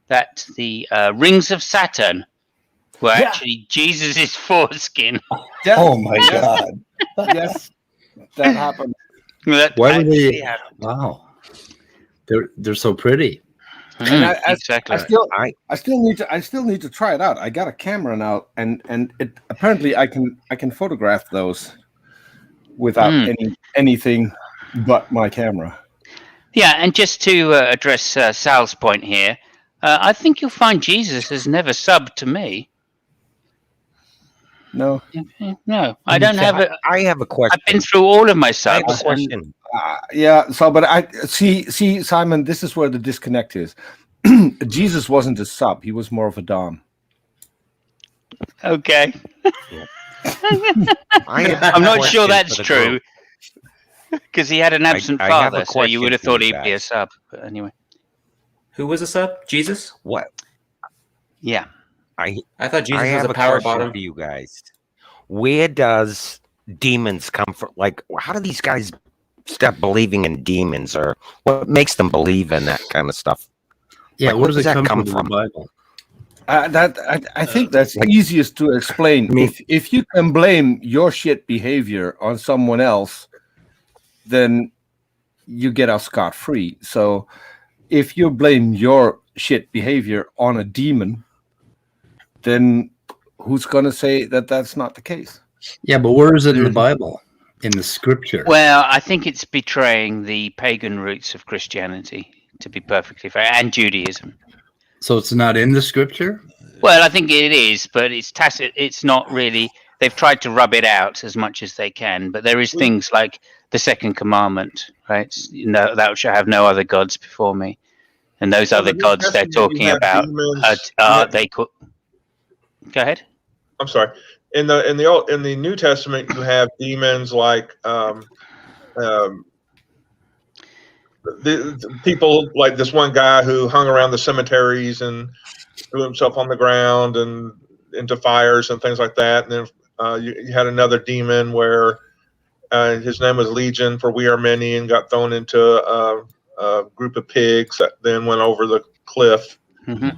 that the rings of Saturn were actually Jesus' foreskin. Oh my God! Yes, that happened. Why would they? Wow, they're so pretty. Exactly. I still need to try it out. I got a camera now, and it apparently I can photograph those without anything but my camera. Yeah, and just to address Sal's point here, I think you'll find Jesus has never subbed to me. No, I don't have it. I have a question. I've been through all of my subs. I have a question. Yeah. So, but I see, Simon. This is where the disconnect is. Jesus wasn't a sub; he was more of a dom. Okay. I'm not sure that's true, because he had an absent father, so you would have thought he'd be a sub. But anyway, Who was a sub? Jesus? What? yeah. I thought Jesus I was have a power question bottom. for you guys. Where does demons come from? Like, how do these guys start believing in demons, or what makes them believe in that kind of stuff? Yeah, Like, where does it come from? from? The Bible. I think that's easiest to explain. If you can blame your shit behavior on someone else, then you get off scot-free. So if you blame your shit behavior on a demon, then who's going to say that that's not the case? Yeah, but where is it in the Bible? In the scripture? Well, I think it's betraying the pagan roots of Christianity, to be perfectly fair, and Judaism. So it's not in the scripture? Well, I think it is, but it's tacit. It's not really. They've tried to rub it out as much as they can, but there is things like the second commandment, right? No, thou shalt have no other gods before me, and those other gods they're talking about are they call. Go ahead. I'm sorry. in the New Testament, you have demons like the people like this one guy who hung around the cemeteries and threw himself on the ground and into fires and things like that. And then you had another demon where his name was Legion, for we are many, and got thrown into a group of pigs that then went over the cliff. Mm-hmm.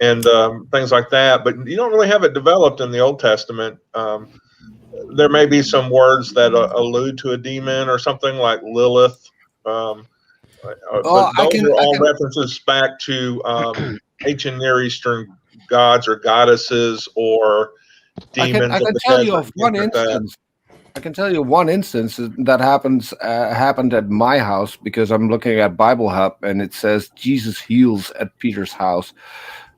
And things like that. But you don't really have it developed in the Old Testament. There may be some words that allude to a demon or something like Lilith. But those are all references back to ancient Near Eastern gods or goddesses or demons. I can tell you of one instance. I can tell you one instance that happened at my house, because I'm looking at Bible Hub and it says Jesus heals at Peter's house.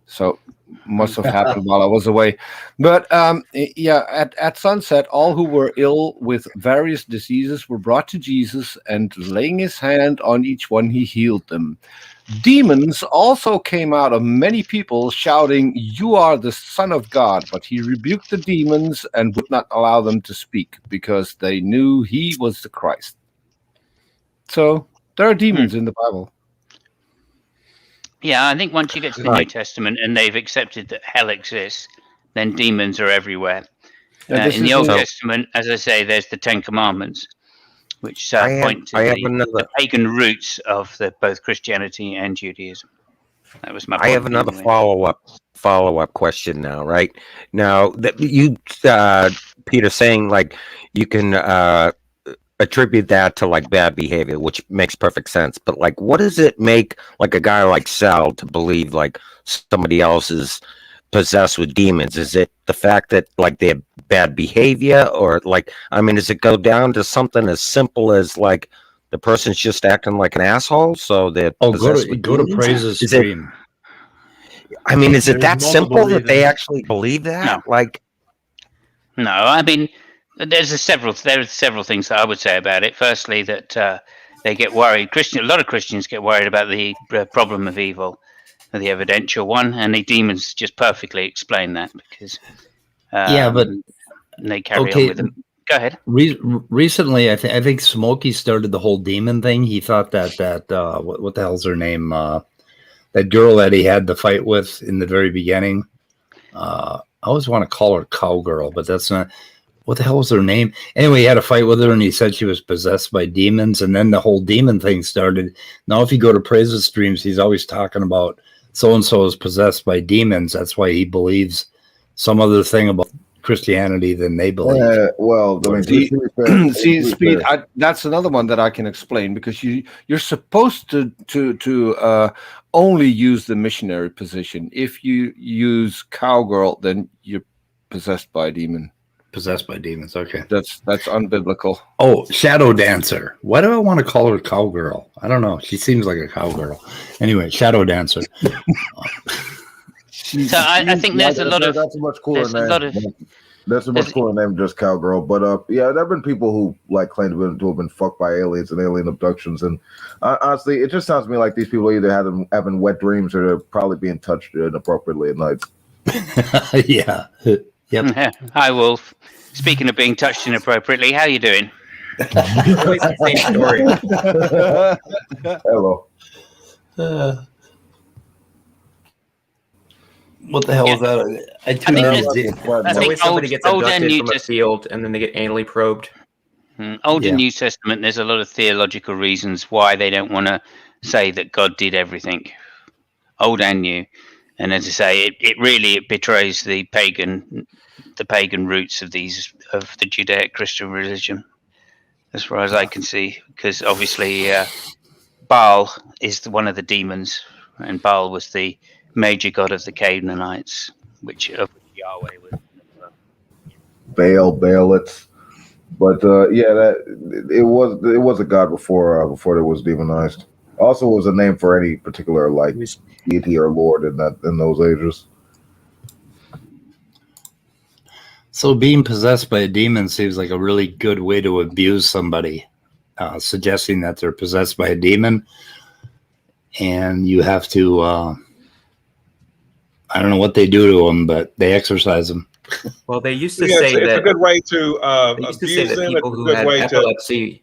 So must have happened while I was away. But at sunset, all who were ill with various diseases were brought to Jesus, and laying his hand on each one, he healed them. Demons also came out of many people, shouting, "You are the Son of God." But he rebuked the demons and would not allow them to speak, because they knew he was the Christ. So there are demons in the Bible. Yeah, I think once you get to the New Testament and they've accepted that hell exists, then demons are everywhere. In the Old Testament, as I say, there's the Ten Commandments, which point to the pagan roots of both Christianity and Judaism. That was my point. I have another follow-up question now, right? Now, that you, Peter, saying like you can attribute that to like bad behavior, which makes perfect sense. But like, what does it make like a guy like Sal to believe like somebody else is possessed with demons? Is it the fact that like they have bad behavior, or like, I mean, does it go down to something as simple as like the person's just acting like an asshole? So they're go to Praise's stream. I mean, is it that simple that they actually believe that? No. Like, no, I mean, there are several things that I would say about it. Firstly, that they get worried. A lot of Christians get worried about the problem of evil, the evidential one, and the demons just perfectly explain that, because but they carry on with them. Go ahead. Recently, I think Smokey started the whole demon thing. He thought that what the hell's her name? That girl that he had the fight with in the very beginning. I always want to call her Cowgirl, but that's not. What the hell was her name? Anyway, he had a fight with her, and he said she was possessed by demons, and then the whole demon thing started. Now, if you go to Praise's streams, he's always talking about so-and-so is possessed by demons. That's why he believes some other thing about Christianity than they believe. Speed. That's another one that I can explain, because you're supposed to only use the missionary position. If you use Cowgirl, then you're possessed by a demon. Possessed by demons. Okay, that's unbiblical. Oh, Shadow Dancer. Why do I want to call her Cowgirl? I don't know. She seems like a cowgirl. Anyway, Shadow Dancer. So I think there's a lot of. That's a much cooler name. That's a much cooler name than just Cowgirl. But there have been people who like claim to have been fucked by aliens and alien abductions, and honestly, it just sounds to me like these people either having wet dreams or they're probably being touched inappropriately at night. Yeah. Yep. Hi, Wolf. Speaking of being touched inappropriately, how are you doing? Always the same story. Hello. What the hell was that? I It's always somebody gets abducted from a field and then they get anally probed. Old and New Testament, there's a lot of theological reasons why they don't want to say that God did everything. Old and New. And as I say, it really betrays the pagan roots of the Judaic-Christian religion, as far as I can see. Because obviously, Baal is one of the demons, and Baal was the major god of the Canaanites, which of Yahweh was. Baal, but it was a god before it was demonized. Also, it was a name for any particular like deity or lord in those ages. So being possessed by a demon seems like a really good way to abuse somebody, suggesting that they're possessed by a demon, and you have to I don't know what they do to them, but they exorcise them. Well, they used to Yeah, say it's that a good way to they used to say abuse that them. It's people a who good had way to. epilepsy.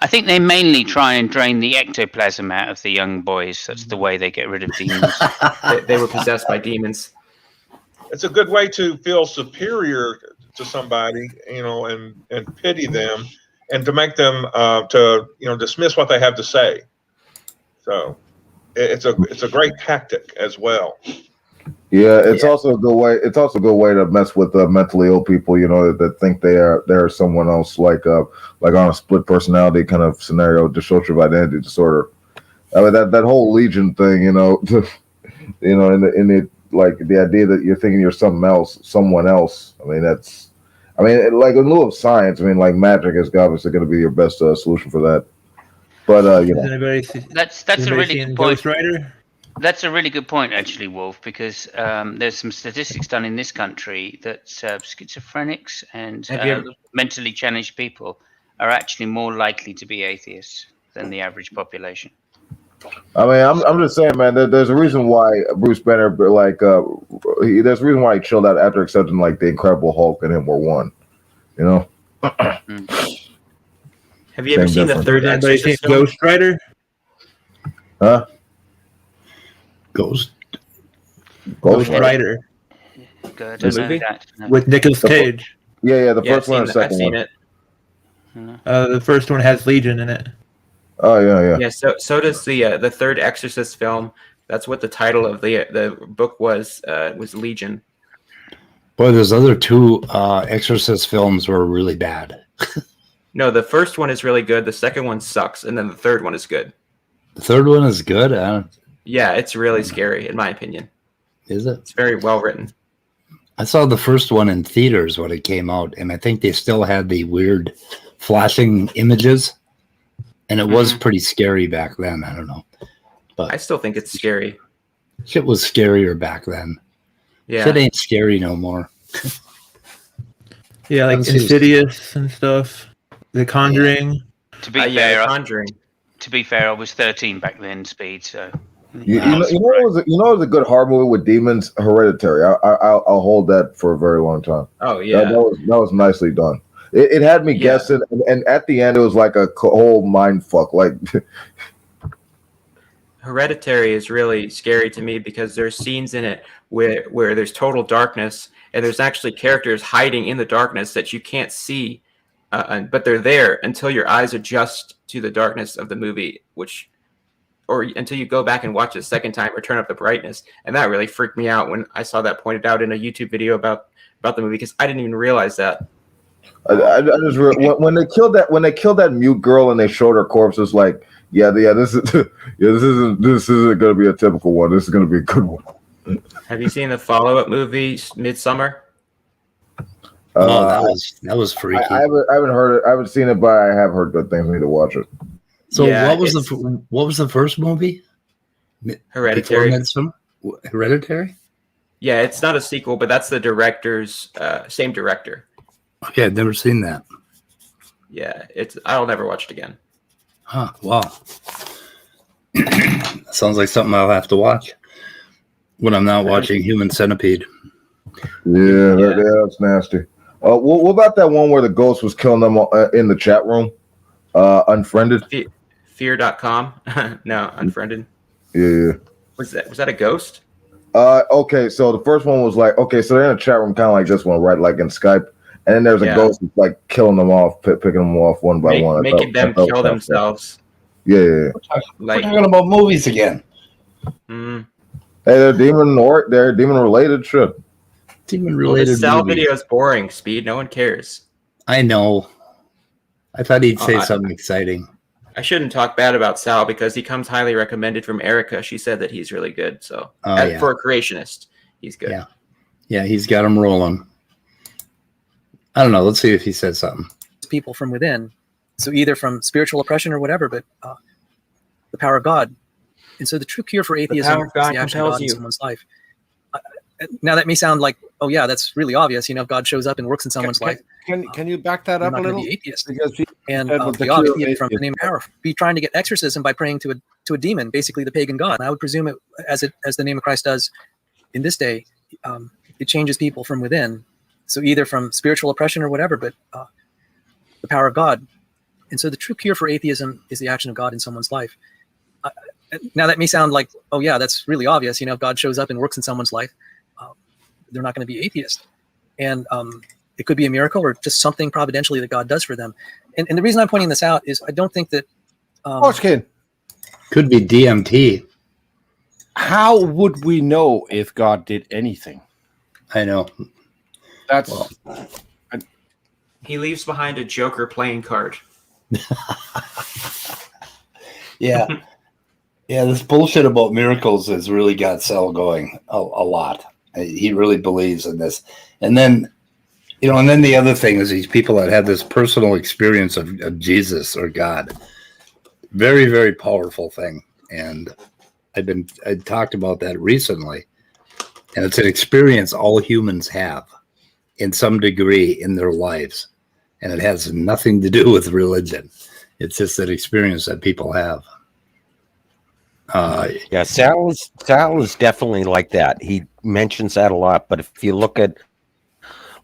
I think they mainly try and drain the ectoplasm out of the young boys. That's the way they get rid of demons. They were possessed by demons. It's a good way to feel superior to somebody, and pity them, and to make them to dismiss what they have to say. So it's a great tactic as well. Yeah, it's also a good way. It's also a good way to mess with mentally ill people, that think they're someone else, like on a split personality kind of scenario, dissociative identity disorder. I mean that whole Legion thing, in the like the idea that you're thinking you're someone else. I mean like in lieu of science, like magic is obviously going to be your best solution for that. But That's a really good point. Ghost Rider? That's a really good point, actually, Wolf, because there's some statistics done in this country that schizophrenics and mentally challenged people are actually more likely to be atheists than the average population. I mean, I'm just saying, man. There's a reason why Bruce Banner, there's a reason why he chilled out after accepting like the Incredible Hulk and him were one. Have you ever seen the third Exorcist film? Ghost Rider? Huh? Ghost Rider. Good. The movie? With Nicolas Cage. Yeah, the first one and the second I've seen one. it. The first one has Legion in it. Oh yeah. Yeah, so does the third Exorcist film. That's what the title of the book was Legion. Boy, those other two Exorcist films were really bad. No, the first one is really good. The second one sucks, and then the third one is good. The third one is good. Yeah, it's really scary, in my opinion. Is it? It's very well written. I saw the first one in theaters when it came out, and I think they still had the weird flashing images, and it was pretty scary back then. I don't know, but I still think it's scary. Shit was scarier back then. Yeah, Shit ain't scary no more. Yeah, like Insidious and stuff. The Conjuring. To be fair, Conjuring. To be fair, I was 13 back then, Speed. So you know it was a good horror movie with demons. Hereditary. I'll hold that for a very long time. Oh yeah, that was nicely done. It had me guessing, and at the end it was like a whole mind fuck. Like Hereditary is really scary to me because there's scenes in it where there's total darkness and there's actually characters hiding in the darkness that you can't see, but they're there until your eyes adjust to the darkness of the movie, or until you go back and watch it a second time or turn up the brightness. And that really freaked me out when I saw that pointed out in a YouTube video about the movie, because I didn't even realize that. I just when they killed that mute girl and they showed her corpse, it's like, this isn't gonna be a typical one. This is gonna be a good one. Have you seen the follow-up movie Midsummer? That was freaky. I haven't heard it. I haven't seen it, but I have heard good things. I need to watch it. So what was the first movie? Hereditary. Hereditary? Yeah, it's not a sequel, but that's the director's same director. Okay, I've never seen that. Yeah, I'll never watch it again. Huh, wow. Sounds like something I'll have to watch when I'm not watching Human Centipede. Yeah, that's nasty. What about that one where the ghost was killing them in the chat room? Unfriended? Fear.com? No, Unfriended. Yeah. Was that a ghost? Okay, so the first one was like, so they're in a chat room kind of like this one, right? Like in Skype. And then there's a ghost that's like killing them off, picking them off one by one. Making them kill themselves. Yeah. We're talking about movies again. Mm. Hey, they're demon related shit. Demon related. The Sal video is boring, Speed. No one cares. I know. I thought he'd say something exciting. I shouldn't talk bad about Sal because he comes highly recommended from Erica. She said that he's really good. So for a creationist, he's good. Yeah, he's got him rolling. I don't know. Let's see if he says something. People from within. So either from spiritual oppression or whatever, but the power of God. And so the true cure for atheism is the action of God in someone's life. Now that may sound like, that's really obvious. If God shows up and works in someone's life. Can you back that up a little? Be atheist. And the obvious from the name of power, be trying to get exorcism by praying to a demon, basically the pagan god. And I would presume it as the name of Christ does in this day, it changes people from within. So either from spiritual oppression or whatever, but the power of God. And so the true cure for atheism is the action of God in someone's life. Now that may sound like, oh yeah, that's really obvious. You know, God shows up and works in someone's life. They're not going to be atheist. And it could be a miracle or just something providentially that God does for them. And the reason I'm pointing this out is I don't think that... Could be DMT. How would we know if God did anything? I know. That's... He leaves behind a Joker playing card. Yeah. Yeah, this bullshit about miracles has really got Sal going a lot. He really believes in this. And then, you know, and then the other thing is these people that have this personal experience of Jesus or God. Very, very powerful thing. And I talked about that recently. And it's an experience all humans have in some degree in their lives. And it has nothing to do with religion. It's just an experience that people have. Yeah, Sal is definitely like that. He mentions that a lot. But if you look at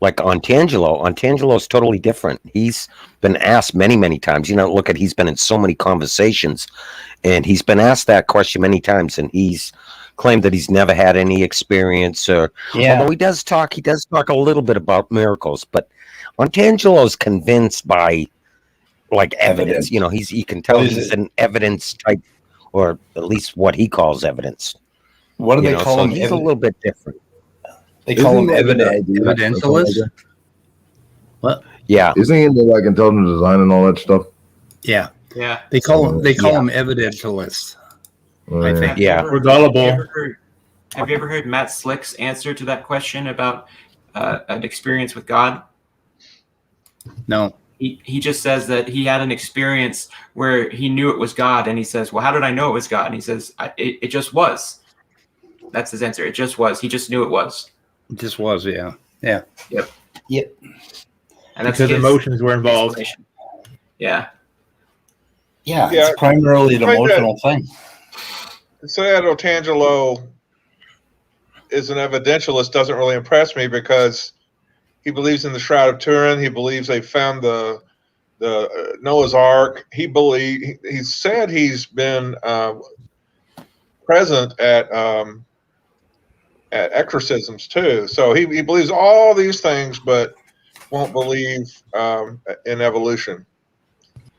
like Antangelo's totally different. He's been asked many, many times. You know, he's been in so many conversations, and he's been asked that question many times, and he's claimed that he's never had any experience. Although he does talk a little bit about miracles, but Antangelo's convinced by like evidence. You know, he can tell he's an evidence type, or at least what he calls evidence. What do they call him? He's a little bit different. They call him evidentialist. What? Yeah. Isn't he into like intelligent design and all that stuff? Yeah. Yeah. They call him evidentialist. I think. Yeah. We're gullible. Have you ever heard Matt Slick's answer to that question about an experience with God? No. He just says that he had an experience where he knew it was God, and he says, well, how did I know it was God? And he says, it just was. That's his answer. It just was. He just knew it was. It just was, yeah. Yeah. Yep. And that's because emotions were involved. Yeah. Yeah, it's primarily an emotional thing. Say that Otangelo is an evidentialist doesn't really impress me because he believes in the Shroud of Turin. He believes they found the Noah's Ark. He said he's been present at exorcisms too. So he believes all these things, but won't believe in evolution.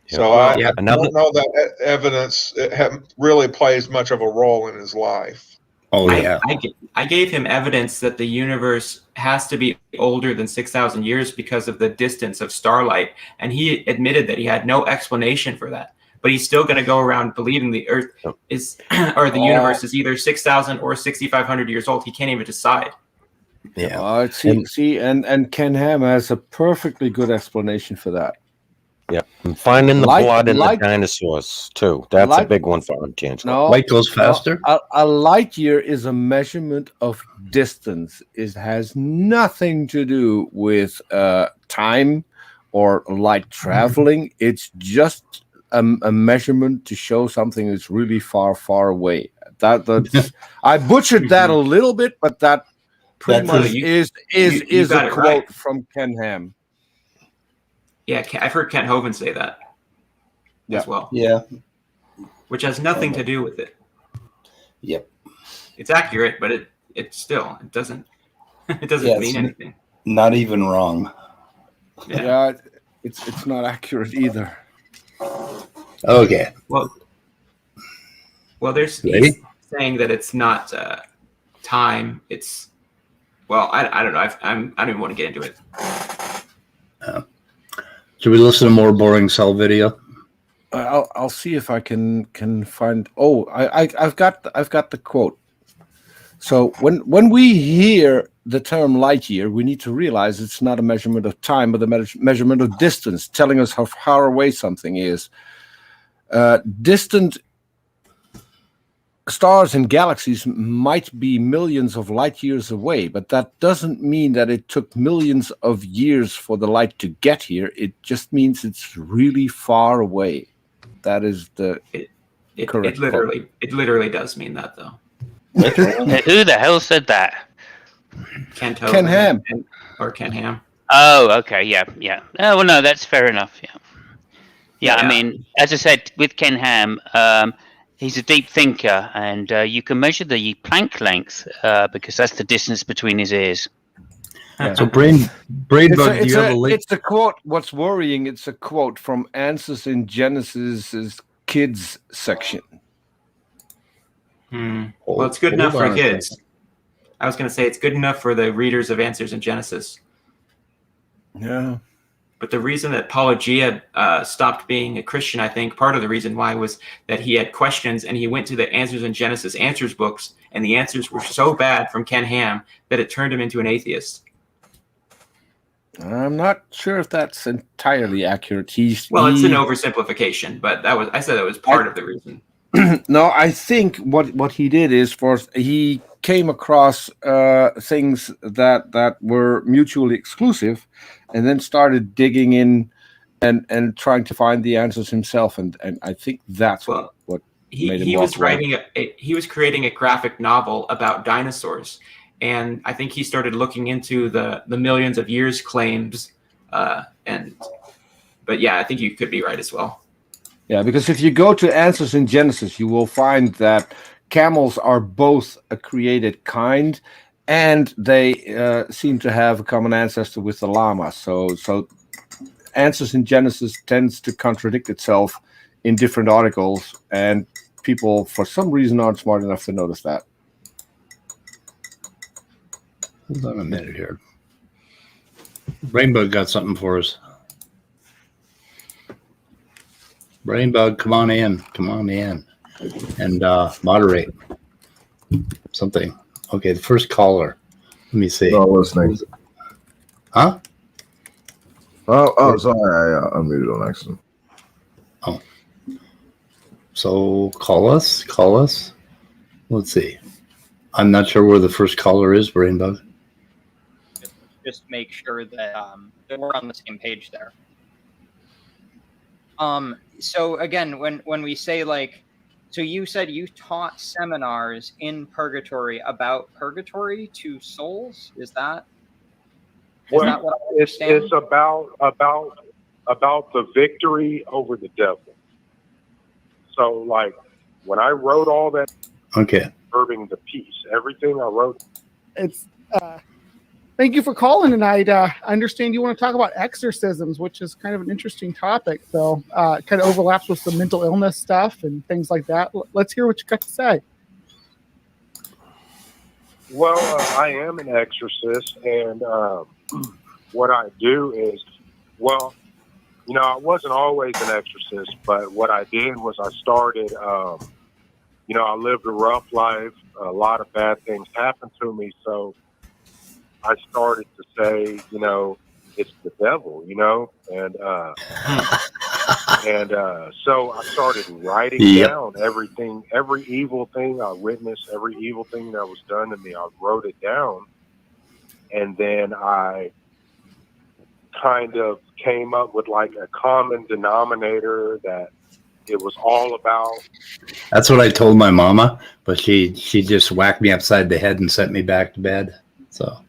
Yeah. So I don't know that evidence really plays much of a role in his life. Oh yeah. I gave him evidence that the universe has to be older than 6,000 years because of the distance of starlight, and he admitted that he had no explanation for that. But he's still going to go around believing the Earth is, or the universe is either 6,000 or 6,500 years old. He can't even decide. Yeah. See, and Ken Ham has a perfectly good explanation for that. Yeah, and finding the blood in the dinosaurs too. That's a big one for Antangelo. No, light goes faster. A light year is a measurement of distance. It has nothing to do with time or light traveling. It's just a measurement to show something is really far, far away. That's I butchered that a little bit, but that pretty much is a quote from Ken Ham. Yeah, I've heard Kent Hovind say that as well. Yeah. Which has nothing to do with it. Yep. It's accurate, but it doesn't mean anything. Not even wrong. Yeah, it's not accurate either. Okay. Well, he's saying that it's not time. It's I don't know. I don't even want to get into it. Should we listen to more boring Cell video? I'll see if I can find. Oh, I've got the quote. So when we hear the term light year, we need to realize it's not a measurement of time, but a measurement of distance, telling us how far away something is. Distant stars and galaxies might be millions of light years away, but that doesn't mean that it took millions of years for the light to get here. It just means it's really far away. That is the correct quote. It literally does mean that, though. Who the hell said that? Ken Ham. Or Ken Ham. Oh, okay, yeah. Oh, well, no, that's fair enough. Yeah. I mean, as I said, with Ken Ham, he's a deep thinker, and you can measure the Planck length because that's the distance between his ears. Yeah. So Brainbug, do you have a link? It's a quote. What's worrying? It's a quote from Answers in Genesis's kids section. Well, it's good enough for kids. I was going to say it's good enough for the readers of Answers in Genesis. Yeah. But the reason that Apologia stopped being a Christian, I think, part of the reason why was that he had questions and he went to the Answers in Genesis answers books, and the answers were so bad from Ken Ham that it turned him into an atheist. I'm not sure if that's entirely accurate. It's an oversimplification, but I said that was part of the reason. No, I think what he did is he came across things that were mutually exclusive, and then started digging in and trying to find the answers himself. And I think that's what made him walk away. He was creating a graphic novel about dinosaurs, and I think he started looking into the millions of years claims. But yeah, I think you could be right as well. Yeah, because if you go to Answers in Genesis, you will find that camels are both a created kind, and they seem to have a common ancestor with the llama. So Answers in Genesis tends to contradict itself in different articles, and people, for some reason, aren't smart enough to notice that. Hold on a minute here. Brainbug got something for us. Brainbug, come on in, and moderate something. Okay, the first caller. Let me see. No listening. Huh? Oh, sorry, I unmuted on accident. Oh, so call us. Let's see. I'm not sure where the first caller is, Brainbug. Just make sure that we're on the same page there. So again, when we say so you said you taught seminars in purgatory about purgatory to souls. Is that what I understand? It's about the victory over the devil. So when I wrote all that, serving the peace, everything I wrote. It's thank you for calling tonight. I understand you want to talk about exorcisms, which is kind of an interesting topic, though. It kind of overlaps with some mental illness stuff and things like that. Let's hear what you got to say. Well, I am an exorcist, and what I do is, I wasn't always an exorcist, but what I did was I started, I lived a rough life. A lot of bad things happened to me, so I started to say, it's the devil, and so I started writing down everything, every evil thing I witnessed, every evil thing that was done to me. I wrote it down, and then I kind of came up with a common denominator that it was all about. That's what I told my mama, but she just whacked me upside the head and sent me back to bed. So.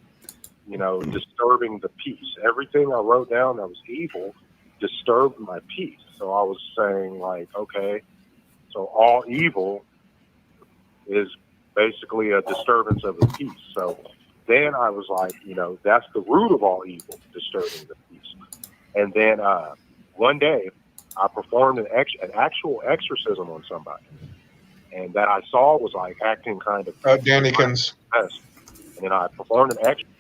Disturbing the peace. Everything I wrote down that was evil disturbed my peace. So I was saying okay, so all evil is basically a disturbance of the peace. So then I was that's the root of all evil, disturbing the peace. And then one day I performed an actual exorcism on somebody, and that I saw was acting kind of Dannykins. And then I performed an exorcism.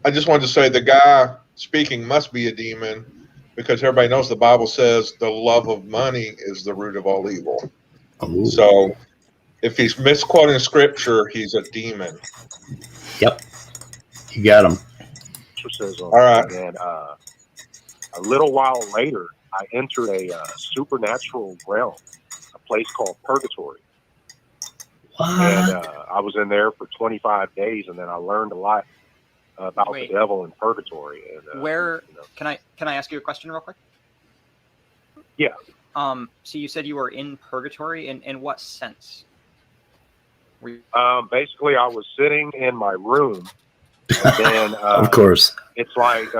I just wanted to say the guy speaking must be a demon, because everybody knows the Bible says the love of money is the root of all evil. Ooh. So if he's misquoting scripture, he's a demon. Yep. You got him. Exorcism. All right. And then a little while later, I entered a supernatural realm, a place called purgatory. What? And I was in there for 25 days, and then I learned a lot about the devil in purgatory. And where can I ask you a question real quick? Yeah. So you said you were in purgatory. In what sense? Basically, I was sitting in my room, and then Of course. it's like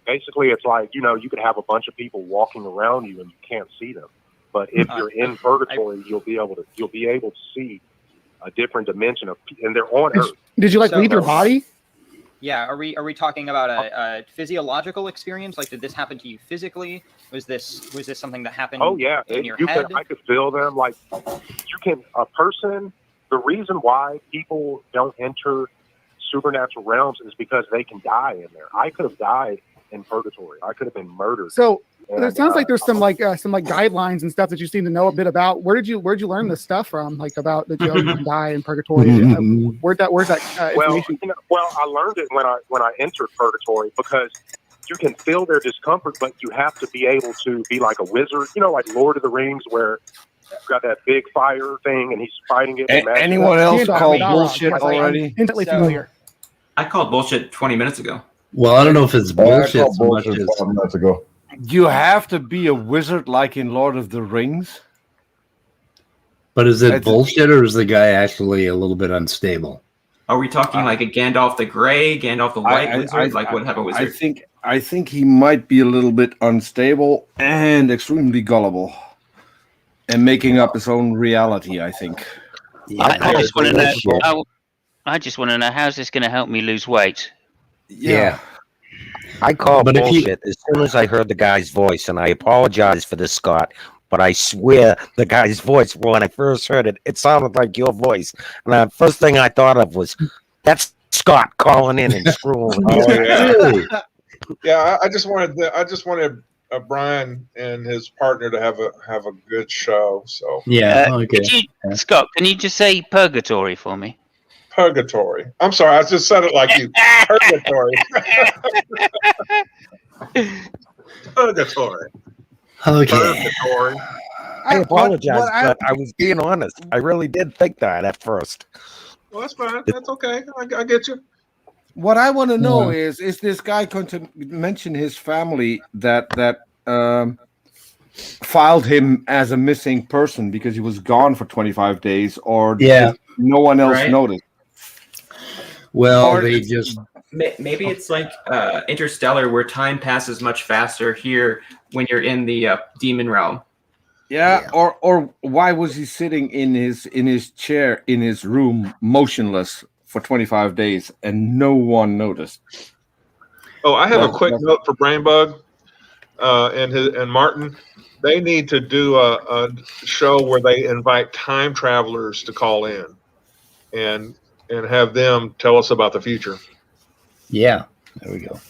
basically it's like you could have a bunch of people walking around you and you can't see them, but if you're in purgatory, you'll be able to see a different dimension and they're on Earth. Did you leave your body? Yeah, are we talking about a physiological experience? Like, did this happen to you physically? Was this something that happened? Oh yeah, in your head? I could feel them. Like, a person. The reason why people don't enter supernatural realms is because they can die in there. I could have died in purgatory. I could have been murdered. So it sounds like there's some guidelines and stuff that you seem to know a bit about. Where'd you learn this stuff from? Like about that you can die in purgatory. Where's that information? Well, I learned it when I entered purgatory because you can feel their discomfort, but you have to be able to be like a wizard. Like Lord of the Rings, where you've got that big fire thing and he's fighting it. Anyone else called bullshit already? Instantly familiar. I called bullshit 20 minutes ago. Well, I don't know if it's bullshit so much as 5 minutes ago. You have to be a wizard like in Lord of the Rings. But is it bullshit or is the guy actually a little bit unstable? Are we talking like a Gandalf the Grey, Gandalf the White Wizard? What type of wizard? I think he might be a little bit unstable and extremely gullible, and making up his own reality. I think. Yeah, I just want to know. I just want to know how's this going to help me lose weight. Yeah. I call bullshit as soon as I heard the guy's voice, and I apologize for this, Scott. But I swear the guy's voice, when I first heard it, it sounded like your voice. And the first thing I thought of was, that's Scott calling in and screwing. Yeah, I just wanted Brian and his partner to have a good show. So okay. Scott, can you just say purgatory for me? Purgatory. I'm sorry, I just said it like you. Purgatory. Purgatory. Okay. Purgatory. I apologize, but I was being honest. I really did think that at first. Well, that's fine. That's okay. I get you. What I want to know is this guy going to mention his family that filed him as a missing person because he was gone for 25 days, or did no one else noticed? Well, they just... Maybe it's like Interstellar, where time passes much faster here when you're in the demon realm. Yeah, or why was he sitting in his chair in his room motionless for 25 days and no one noticed? Oh, I have a quick note for Brainbug and Martin. They need to do a show where they invite time travelers to call in and have them tell us about the future. Yeah, there we go.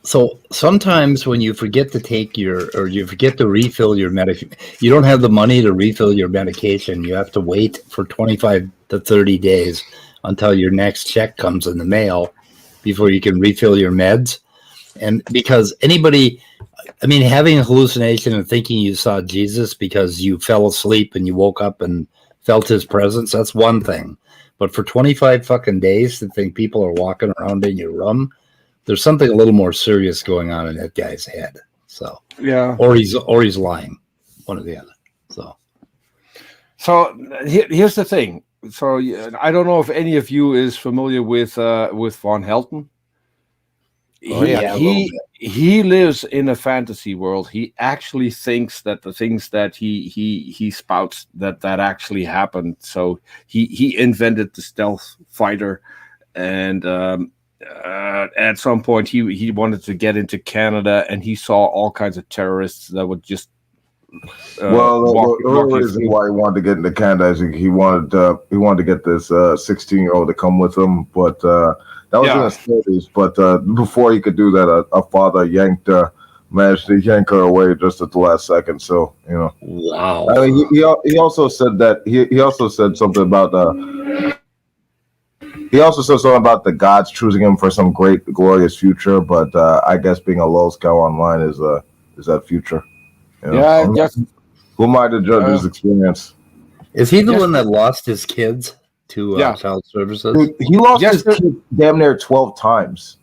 So sometimes when you forget to you forget to refill your medication, you don't have the money to refill your medication. You have to wait for 25 to 30 days until your next check comes in the mail before you can refill your meds. And because having a hallucination and thinking you saw Jesus because you fell asleep and you woke up and felt his presence, that's one thing. But for 25 fucking days to think people are walking around in your room, there's something a little more serious going on in that guy's head. So yeah, or he's lying, one or the other. So here's the thing. So I don't know if any of you is familiar with Von Helton. He lives in a fantasy world. He actually thinks that the things that he spouts that actually happened. So he invented the stealth fighter, and at some point he wanted to get into Canada, and he saw all kinds of terrorists that would just the reason why he wanted to get into Canada is he wanted to get this 16-year-old to come with him, but that was in the 30s. But before he could do that, a father managed to yank her away just at the last second. So wow. I mean, he also said that he also said something about the gods choosing him for some great glorious future. But I guess being a low scout online is that future. Who am I to judge his experience? Is he the one that lost his kids to child services? Dude, he lost his kids damn near 12 times.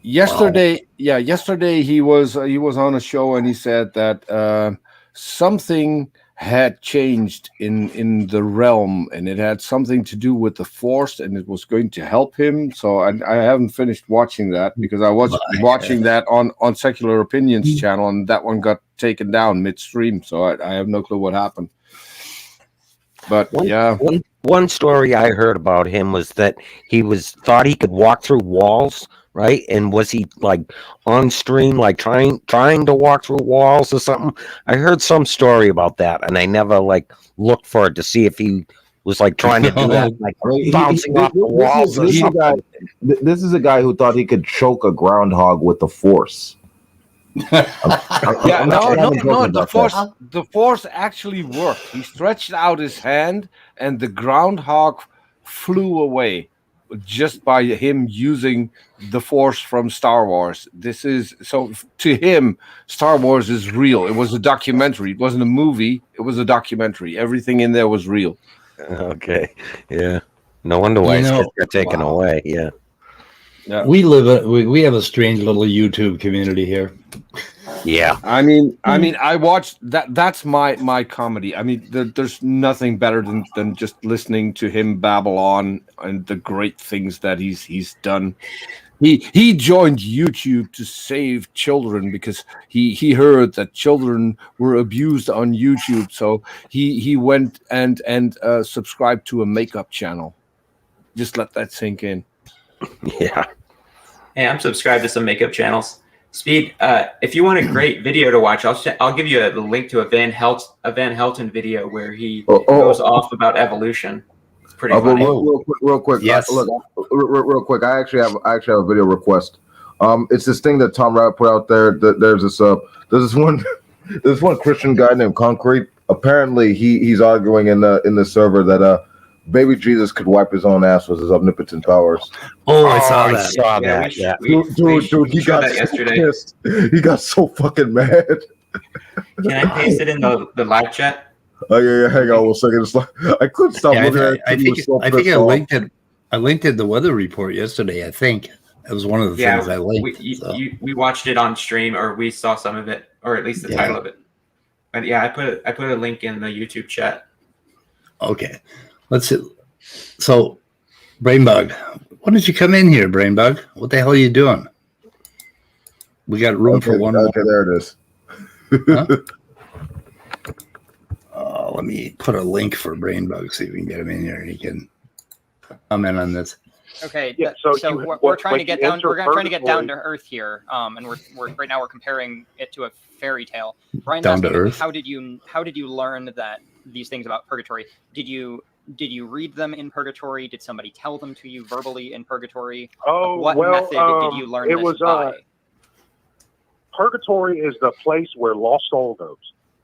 Yesterday he was on a show and he said that something had changed in the realm, and it had something to do with the Force, and it was going to help him. So I haven't finished watching that because I was watching that on Secular Opinions channel, and that one got taken down midstream. So I have no clue what happened. But one story I heard about him was that he thought he could walk through walls, right? And was he like on stream, like trying to walk through walls or something? I heard some story about that, and I never like looked for it to see if he was like trying to do that, like bouncing off the walls or something. This is a guy who thought he could choke a groundhog with the Force. No. The Force actually worked. He stretched out his hand, and the groundhog flew away just by him using the Force from Star Wars. This is so to him, Star Wars is real. It was a documentary. It wasn't a movie. It was a documentary. Everything in there was real. Okay, yeah. No wonder why his kids got taken away. Yeah. Yeah. We have a strange little YouTube community here. Yeah. I mean, I watched that. That's my comedy. I mean, there's nothing better than just listening to him babble on and the great things that he's done. He joined YouTube to save children because he heard that children were abused on YouTube. So he went and subscribed to a makeup channel. Just let that sink in. Yeah. Hey, I'm subscribed to some makeup channels. Speed, if you want a great video to watch, I'll give you the link to a Van Helton video where he goes off about evolution. It's pretty funny. Real quick. Yes. Look, real quick. I actually have a video request. It's this thing that Tom Rabbitt put out there. There's this one Christian guy named Concrete. Apparently, he's arguing in the server that baby Jesus could wipe his own ass with his omnipotent powers. Oh, I saw that. Yeah. Dude, he got that so yesterday. pissed. He got so fucking mad. Can I paste it in the live chat? Oh yeah, hang on 1 second. It's like, I couldn't stop looking at it. I think I linked it the weather report yesterday. I think that was one of the things I linked. We watched it on stream, or we saw some of it, or at least the title of it. But yeah, I put a link in the YouTube chat. Okay. Let's see. So, Brainbug, why don't you come in here, Brainbug? What the hell are you doing? We got room for one more. Okay, there it is. Huh? Let me put a link for Brainbug so you can get him in here. He can comment on this. Okay, Yeah, so so we're trying to get down. enter We're trying to get down to purgatory. earth here, and we're right now we're comparing it to a fairy tale. Brian's Down to asking, earth? How did you learn that these things about purgatory? Did you read them in purgatory? Did somebody tell them to you verbally in purgatory? Oh, What well, method did you learn it this was, by? Purgatory is the place where lost soul goes.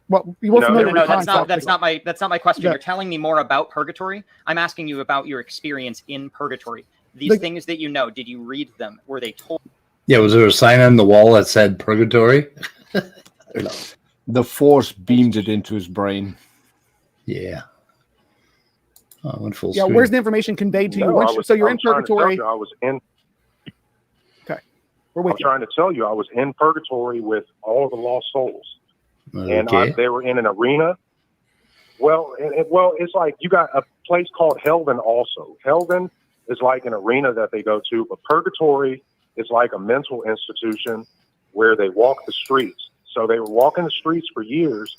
Well, you were familiar No, with that's not my question. Yeah. You're telling me more about purgatory. I'm asking you about your experience in purgatory. These things that you know, did you read them? Were they told? Yeah, was there a sign on the wall that said purgatory? The Force beamed it into his brain. Yeah. Oh, went full Yeah, screen. where's the information conveyed to you? No, So you're in trying to tell purgatory. you I was in. Okay, we're I'm with you. trying to tell you I was in purgatory with all of the lost souls, and Okay. they were in an arena. Well, it's like you got a place called Helton also. Helton is like an arena that they go to, but purgatory is like a mental institution where they walk the streets. So they were walking the streets for years,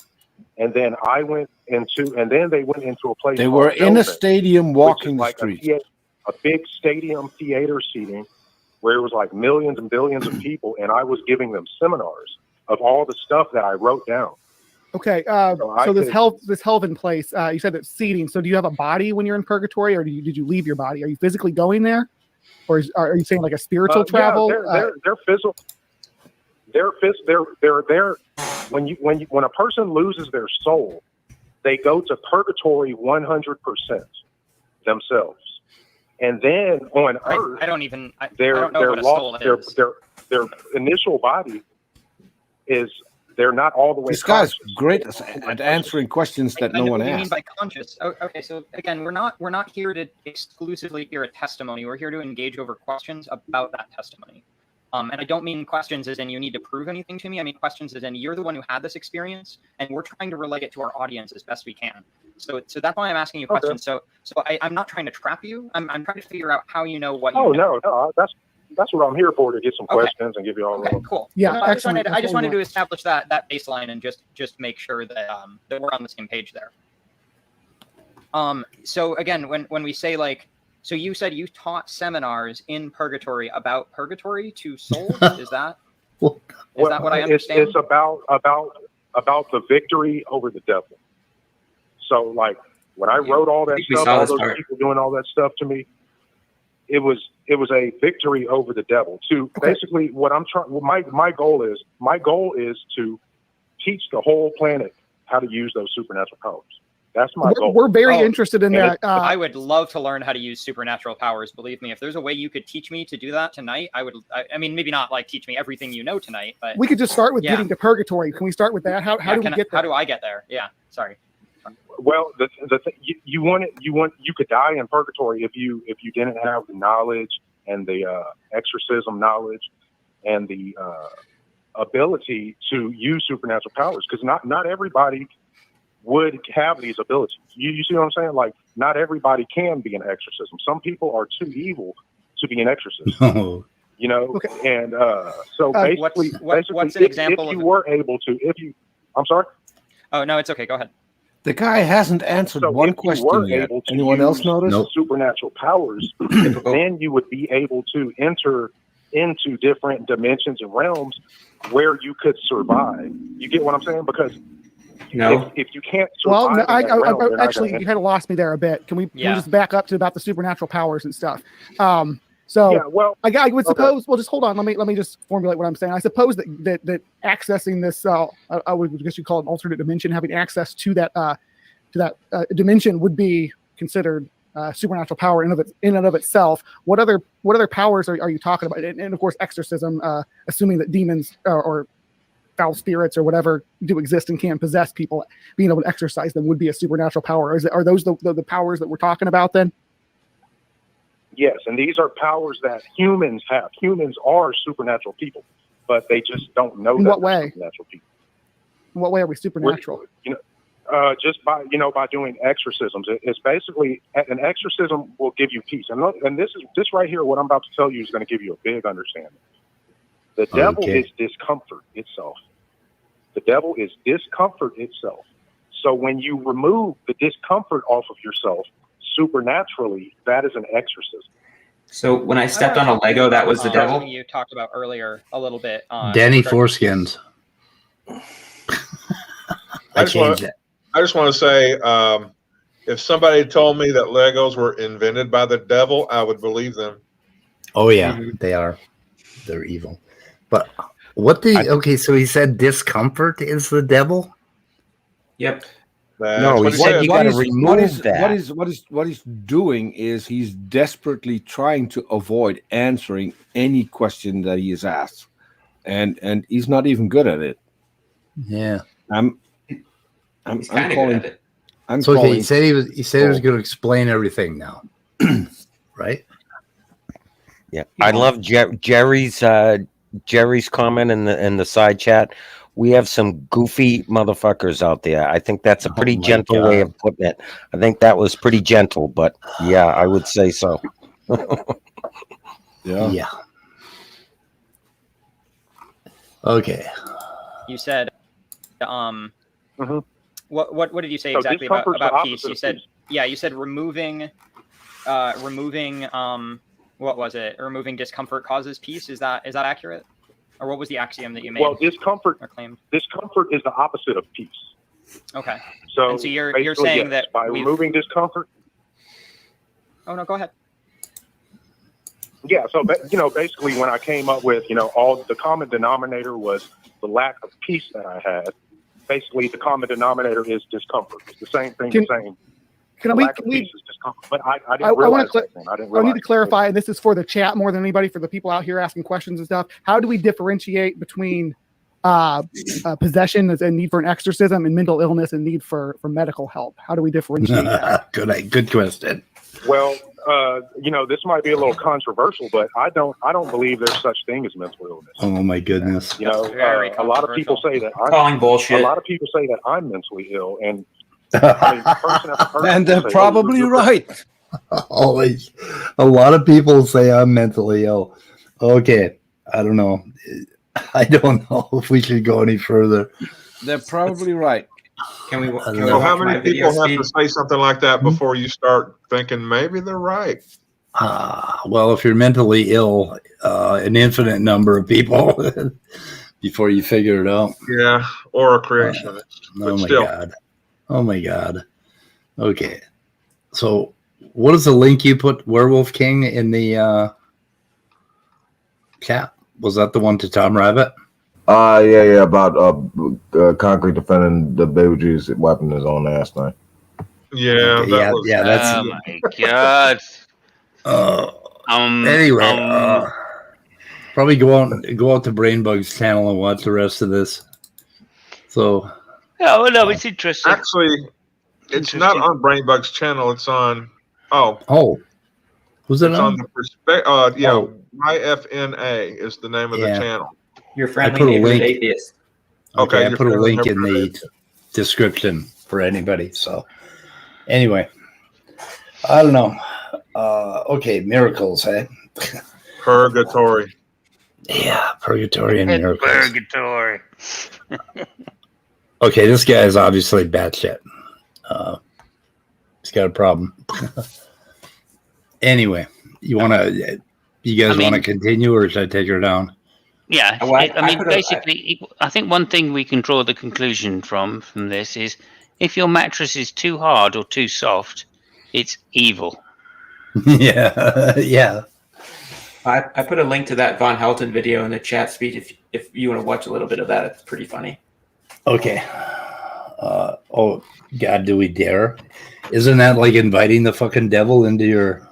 and then they went into a place. They called were in a Helton, stadium walking the which is streets. a big stadium theater seating where it was like millions and billions of people, and I was giving them seminars of all the stuff that I wrote down. Okay, So so this Helton place, you said it's seating. So do you have a body when you're in purgatory, or did you leave your body? Are you physically going there, or are you saying like a spiritual travel? Yeah, they're physical. They're there. When a person loses their soul, they go to purgatory 100% themselves, and then on Earth, I don't know they're what a soul lost. is. Their initial body is. They're not all the way. This guy's conscious. great at answering questions that no one What do you mean asked. by conscious? Okay, so again, we're not here to exclusively hear a testimony. We're here to engage over questions about that testimony. And I don't mean questions as in you need to prove anything to me. I mean questions as in you're the one who had this experience, and we're trying to relay it to our audience as best we can. So that's why I'm asking you questions. So I'm not trying to trap you. I'm trying to figure out how you know what you know. No, that's what I'm here for, to get some questions and give you all. Okay, cool. Yeah, so I just wanted to establish that baseline and just make sure that that we're on the same page there. So again, when we say like, so you said you taught seminars in purgatory about purgatory to souls. Is that that what I understand? It's about the victory over the devil. So like when I wrote all that stuff, all those people doing all that stuff to me, it was a victory over the devil. To basically what I'm trying, my goal is to teach the whole planet how to use those supernatural powers. That's my goal. We're very interested in that. I would love to learn how to use supernatural powers. Believe me, if there's a way you could teach me to do that tonight, I would. I mean, maybe not like teach me everything you know tonight, but we could just start with getting to purgatory. Can we start with that? How do we get there? How do I get there? Yeah, sorry. Well, you could die in purgatory if you didn't have the knowledge and the exorcism knowledge and the ability to use supernatural powers, because not everybody would have these abilities. You see what I'm saying? Like, not everybody can be an exorcism. Some people are too evil to be an exorcist. Oh. You know, and so basically, what's an example? If you were able to, I'm sorry. Oh no, it's okay. Go ahead. The guy hasn't answered one question yet. Anyone else notice? Supernatural powers, then you would be able to enter into different dimensions and realms where you could survive. You get what I'm saying? Because if you can't survive, actually, you kind of lost me there a bit. Can we just back up to about the supernatural powers and stuff? I would suppose. Well, just hold on. Let me just formulate what I'm saying. I suppose that accessing this, I would guess you call it an alternate dimension, having access to that dimension would be considered supernatural power in and of itself. What other powers are you talking about? And of course, exorcism, assuming that demons or foul spirits or whatever do exist and can possess people, being able to exorcise them would be a supernatural power. Are those the powers that we're talking about then? Yes, and these are powers that humans have. Humans are supernatural people, but they just don't know. In that what way? Supernatural people. In what way are we supernatural? Just by doing exorcisms. It's basically, an exorcism will give you peace, and this right here, what I'm about to tell you, is going to give you a big understanding. The devil is discomfort itself. The devil is discomfort itself. So when you remove the discomfort off of yourself supernaturally, that is an exorcism. So when I stepped on a Lego, that was the devil? You talked about earlier a little bit. Danny Foreskins. I changed it. I just want to say, if somebody told me that Legos were invented by the devil, I would believe them. Oh yeah, they are. They're evil. But so he said discomfort is the devil? Yep. No, he said you got to remove that. What he's doing is he's desperately trying to avoid answering any question that he is asked, and he's not even good at it. Yeah, I'm calling. He said he was going to explain everything now, right? Yeah, I love Jerry's comment in the side chat. We have some goofy motherfuckers out there. I think that's a pretty gentle way of putting it. I think that was pretty gentle, but yeah, I would say so. Yeah. Okay. You said, what did you say exactly about peace? You said, you said removing, what was it? Removing discomfort causes peace. Is that accurate? Or what was the axiom that you made? Well, discomfort is the opposite of peace. Okay. So you're saying that by removing discomfort. Oh no, go ahead. Yeah. So basically, when I came up with all the common denominator was the lack of peace that I had. Basically, the common denominator is discomfort. It's the same thing. But I didn't realize I need to clarify, and this is for the chat more than anybody, for the people out here asking questions and stuff. How do we differentiate between possession and need for an exorcism and mental illness and need for medical help? How do we differentiate that? Good question. Well, this might be a little controversial, but I don't believe there's such thing as mental illness. Oh my goodness! A lot of people say that Calling bullshit. A lot of people say that I'm mentally ill, and I mean, person after person And they're say, probably right. Always, a lot of people say I'm mentally ill. Okay, I don't know. I don't know if we should go any further. They're probably right. Can we So how many people have to say something like that Hmm? before you start thinking maybe they're right? Well, if you're mentally ill, an infinite number of people before you figure it out. Yeah, or a creationist. Oh but my still. god! Oh my god! Okay, so what is the link you put, Werewolf King, in the chat? Was that the one to Tom Rabbitt? Yeah, about Concrete defending the Baby G's weapon his own ass thing. Yeah, Okay, that's. Oh my god. Anyway, probably go out to Brainbug's channel and watch the rest of this. So. Oh well, no, it's interesting. Actually, it's not on Brainbug's channel. It's on. Oh. Who's it it's on? on the perspective. YFNA is the name of the channel. Your friendly neighborhood atheist. Okay, I your put a friendly link in neighborhood the description for anybody. So, anyway, I don't know. Okay, miracles, eh? Purgatory. Yeah, purgatory and miracles. Purgatory. Okay, this guy is obviously batshit. He's got a problem. Anyway, you guys want to continue, or should I take her down? Yeah, Well, I mean, basically, I think one thing we can draw the conclusion from this is if your mattress is too hard or too soft, it's evil. Yeah. I put a link to that Von Helton video in the chat, Speed. If you want to watch a little bit of that, it's pretty funny. Okay. Oh God, do we dare? Isn't that like inviting the fucking devil into your?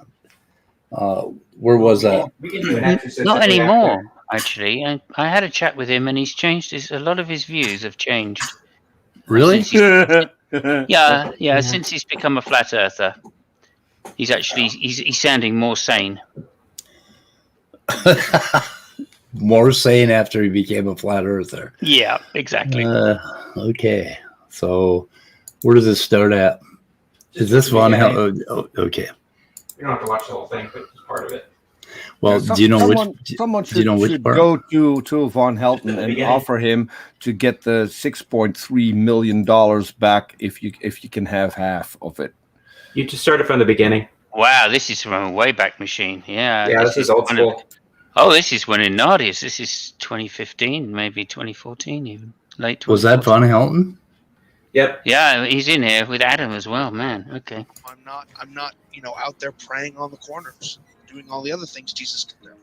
Where was that? We can do an exorcism. Not anymore, actually. I had a chat with him, and he's changed. A lot of his views have changed. Really? Yeah. Since he's become a flat earther, he's sounding more sane. More sane after he became a flat earther. Yeah, exactly. Okay. So, where does this start at? Is this Von Helton? Oh, okay. You don't have to watch the whole thing, but it's part of it. Well, do you know someone do you know which should part? go to Von Helton and offer him to get the $6.3 million back if you can have half of it. You just started from the beginning. Wow, this is from a Wayback Machine. Yeah. Yeah, this is old school. This is when in Nardius. This is 2015, maybe 2014, even late. 2014. Was that Von Helton? Yep. Yeah, he's in here with Adam as well, man. Okay. I'm not, out there praying on the corners, doing all the other things Jesus condemned.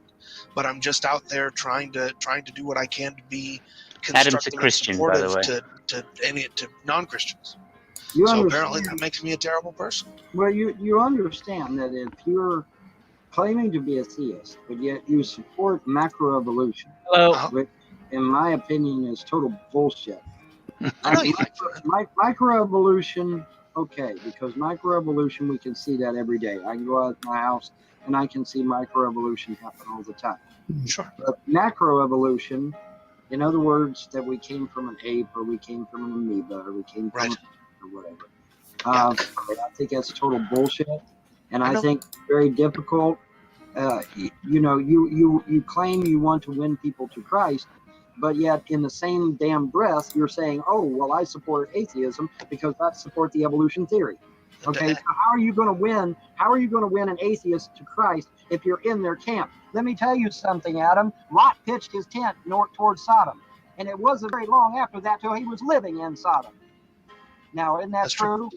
But I'm just out there trying to do what I can to be constructive Adam's a Christian, by the way. to non-Christians. You so understand, apparently that makes me a terrible person. Well, you understand that if you're claiming to be a theist, but yet you support macroevolution, which in my opinion is total bullshit. Microevolution, okay, because microevolution, we can see that every day. I can go out of my house and I can see microevolution happen all the time. Sure. But macroevolution, in other words, that we came from an ape or we came from an amoeba or we came from or whatever. I think that's total bullshit, and I think it's very difficult. You claim you want to win people to Christ, but yet in the same damn breath, you're saying, "Oh, well, I support atheism because I support the evolution theory." Okay, so how are you going to win? How are you going to win an atheist to Christ if you're in their camp? Let me tell you something, Adam. Lot pitched his tent north towards Sodom, and it wasn't very long after that till he was living in Sodom. Now, isn't that true?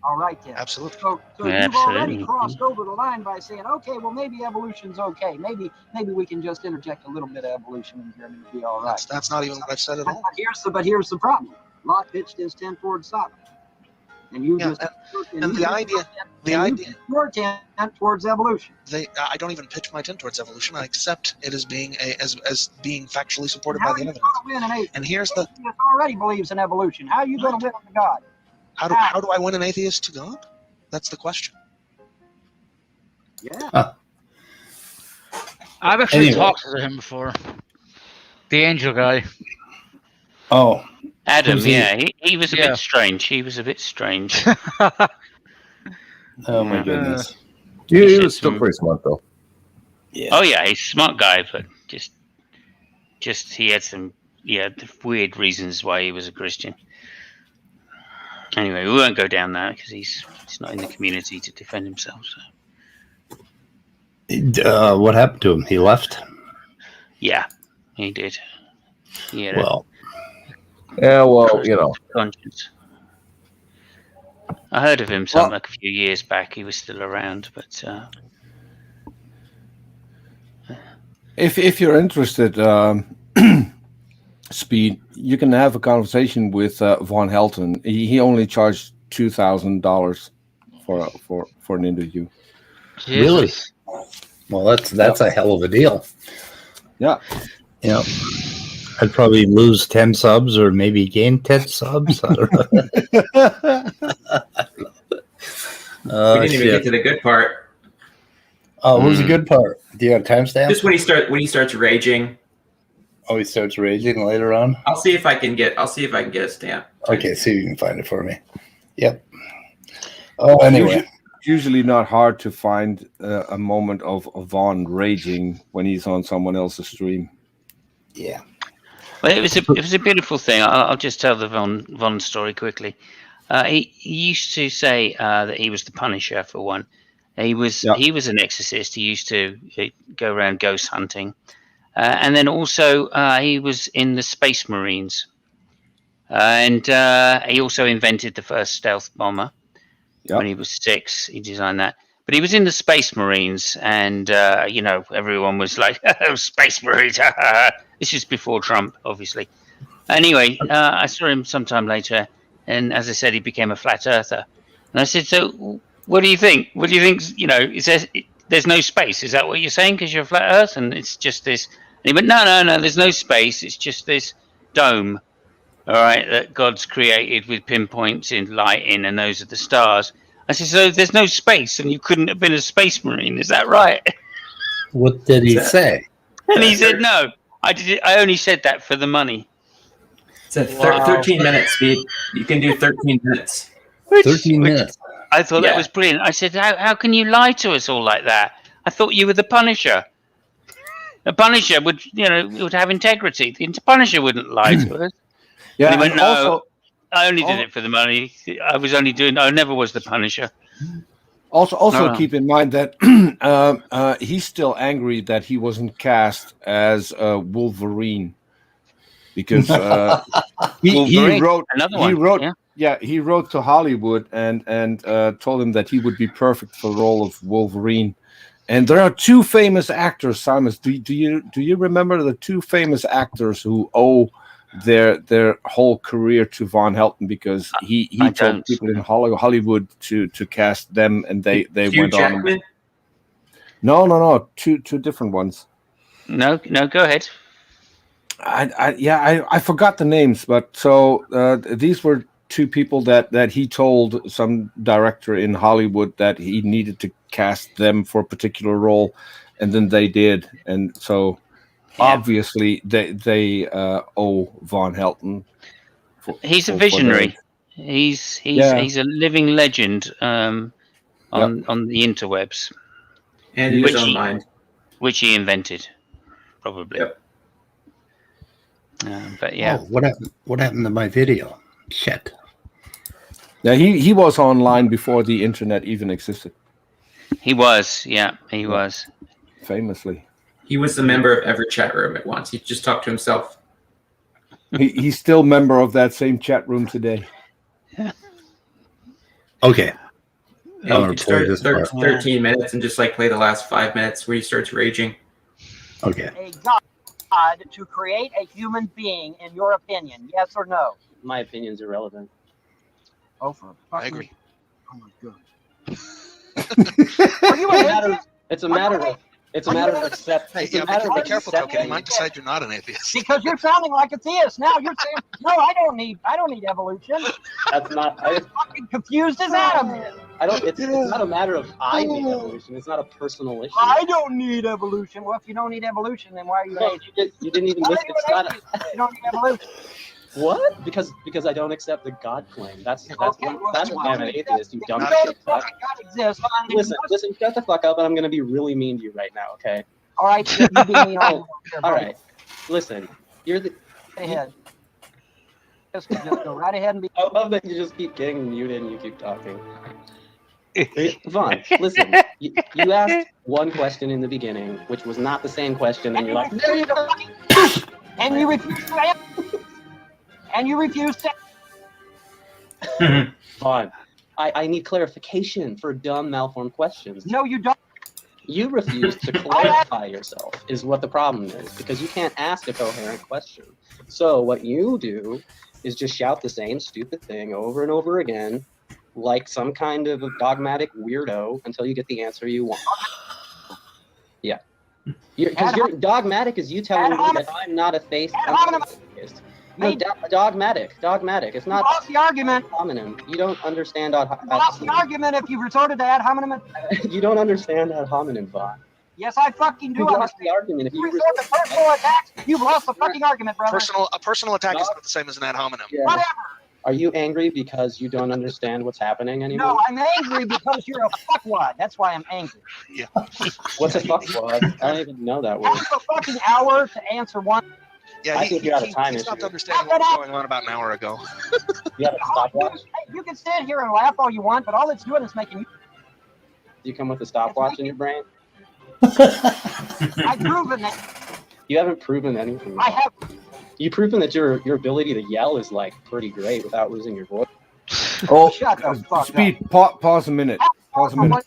All right, then. Absolutely. So you've already crossed over the line by saying, "Okay, well, maybe evolution's okay. Maybe we can just interject a little bit of evolution in here and it'll be all right." That's not even what I've said at all. But here's the problem. Lot pitched his tent towards Sodom. And you your tent towards evolution. I don't even pitch my tent towards evolution. I accept it as being as being factually supported by the evidence. And here's the atheist already believes in evolution. How are you going to win on God? How do I win an atheist to God? That's the question. Yeah. Huh. I've actually Anyway. talked to him before. The angel guy. Oh, Adam, who's he? yeah, he was a Yeah. bit strange. He was a bit strange. Oh my Yeah. goodness. He said was still some- pretty smart though. Yeah. Oh yeah, he's a smart guy, but just he had some weird reasons why he was a Christian. Anyway, we won't go down there because he's not in the community to defend himself. So. What happened to him? He left? Yeah, he did. He had Well, yeah, well, you know. conscience. I heard of him a few years back. He was still around, but If you're interested, Speed, you can have a conversation with Von Helton. He only charged $2,000 for an interview. really? Well, that's a hell of a deal. Yeah. Yeah. I'd probably lose 10 subs or maybe gain 10 subs. I don't know. We didn't even get to the good part. Oh, what was the good part? Do you have a timestamp? Just when he starts raging. Oh, he starts raging later on? I'll see if I can get a stamp. Okay, see if you can find it for me. Yep. Oh, anyway. Usually not hard to find a moment of Vaughn raging when he's on someone else's stream. Yeah. Well, it was a beautiful thing. I'll just tell the Von story quickly. He used to say that he was the Punisher for one. He was an exorcist. He used to go around ghost hunting, and then also he was in the Space Marines, and he also invented the first stealth bomber when he was 6. He designed that. But he was in the Space Marines, and everyone was like, "Oh, Space Marines!" This is before Trump, obviously. Anyway, I saw him sometime later, and as I said, he became a flat earther. And I said, "So, what do you think? What do you think? There's no space. Is that what you're saying? Because you're a flat Earth, and it's just this?" And he went, "No. There's no space. It's just this dome, all right, that God's created with pinpoints in light in, and those are the stars." I said, "So there's no space, and you couldn't have been a space marine, is that right?" What did he say? And he said, "No, I only said that for the money." It's a 13 minutes, Speed. You can do 13 minutes. 13 minutes. I thought that was brilliant. I said, how can you lie to us all like that? I thought you were the Punisher. The Punisher would have integrity. The Punisher wouldn't lie to us. Yeah, And he went, and "No, also- I only did it for the money. I never was the Punisher." Also keep in mind that he's still angry that he wasn't cast as Wolverine because he wrote another one. He wrote to Hollywood and told him that he would be perfect for the role of Wolverine. And there are 2 famous actors, Simon. Do you remember the 2 famous actors who owe their whole career to Von Helton because he told people in Hollywood to cast them, and they Hugh went Jackman? on. No, two different ones. No, go ahead. I forgot the names, but so these were 2 people that he told some director in Hollywood that he needed to cast them for a particular role, and then they did, and so. Obviously, they owe Von Helton. He's a visionary. He's a living legend on the interwebs, and in his own mind, which he invented, probably. Yep. But yeah, Oh, what happened to my video? Shit. Yeah, he was online before the internet even existed. He was. Yeah, he was. Famously. He was the member of every chat room at once. He just talked to himself. He's still member of that same chat room today. Okay. And you can start 13 minutes and just play the last 5 minutes where he starts raging. Okay. A God to create a human being, in your opinion, yes or no? My opinion's irrelevant. Oh, I agree. Oh my God. Are you a It's a matter of It's a matter of accept. Hey, It's a yeah, matter be of careful, Token. You accepting. might decide you're not an atheist. Because you're sounding like a theist now. You're saying, no, I don't need evolution. That's not. I'm fucking confused as Adam is. I don't. It's not a matter of I need evolution. It's not a personal issue. I don't need evolution. Well, if you don't need evolution, then why are you? No, you didn't even listen. It's not. You don't need evolution. What? Because I don't accept the God claim. That's why I'm an atheist. You dumb You shit. don't God exists. Listen. Shut the fuck up, and I'm gonna be really mean to you right now. Okay. All right. You be mean. All right. Listen. You're the. Go ahead. Just go right ahead and be. I love that you just keep getting muted and you keep talking. Vaughn, listen. You asked one question in the beginning, which was not the same question, and you're like, there you go. And you refuse to answer. And you refuse to. Vaughn, I need clarification for dumb, malformed questions. No, you don't. You refuse to clarify yourself is what the problem is, because you can't ask a coherent question. So what you do is just shout the same stupid thing over and over again, like some kind of a dogmatic weirdo, until you get the answer you want. Yeah. Because you're dogmatic is you telling me that I'm not a theist. I'm not a theist. No, dogmatic. It's not. Lost the argument. Hominem. You don't understand Lost the argument if you resorted to ad hominem. You don't understand ad hominem, Vaughn. Yes, I fucking do. You lost the argument. If you resort to personal attacks, you've lost the fucking argument, brother. A personal attack is not the same as an ad hominem. Yeah. Whatever. Are you angry because you don't understand what's happening anymore? No, I'm angry because you're a fuckwad. That's why I'm angry. Yeah. What's a fuckwad? I don't even know that word. I have a fucking hour to answer one. Yeah, I think you're out of time. He's not understanding what was going on about an hour ago. You have a stopwatch? You can stand here and laugh all you want, but all it's doing is making you. Do you come with a stopwatch in your brain? I've proven that. You haven't proven anything. I have. You've proven that your ability to yell is like pretty great without losing your voice. Oh, Shut the fuck Speed. Pause a minute. Pause a minute.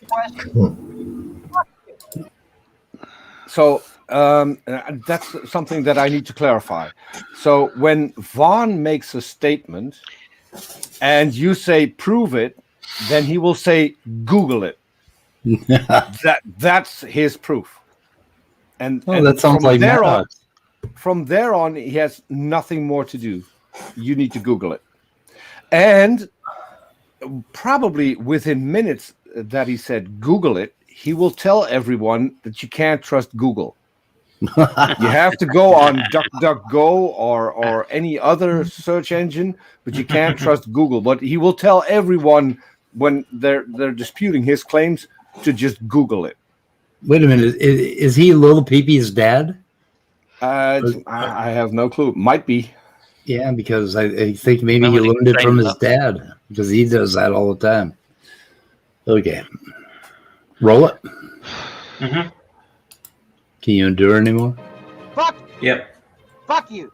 So that's something that I need to clarify. So when Vaughn makes a statement and you say prove it, then he will say Google it. That's his proof. And that sounds like Maddox. From there on, he has nothing more to do. You need to Google it. And probably within minutes that he said Google it, he will tell everyone that you can't trust Google. You have to go on DuckDuckGo or any other search engine, but you can't trust Google. But he will tell everyone when they're disputing his claims to just Google it. Wait a minute. Is he Little Peepee's dad? I have no clue. Might be. Yeah, because I think maybe he learned it from his dad, because he does that all the time. Okay. Roll it. Mm-hmm. Can you endure anymore? Fuck. Yep. Fuck you.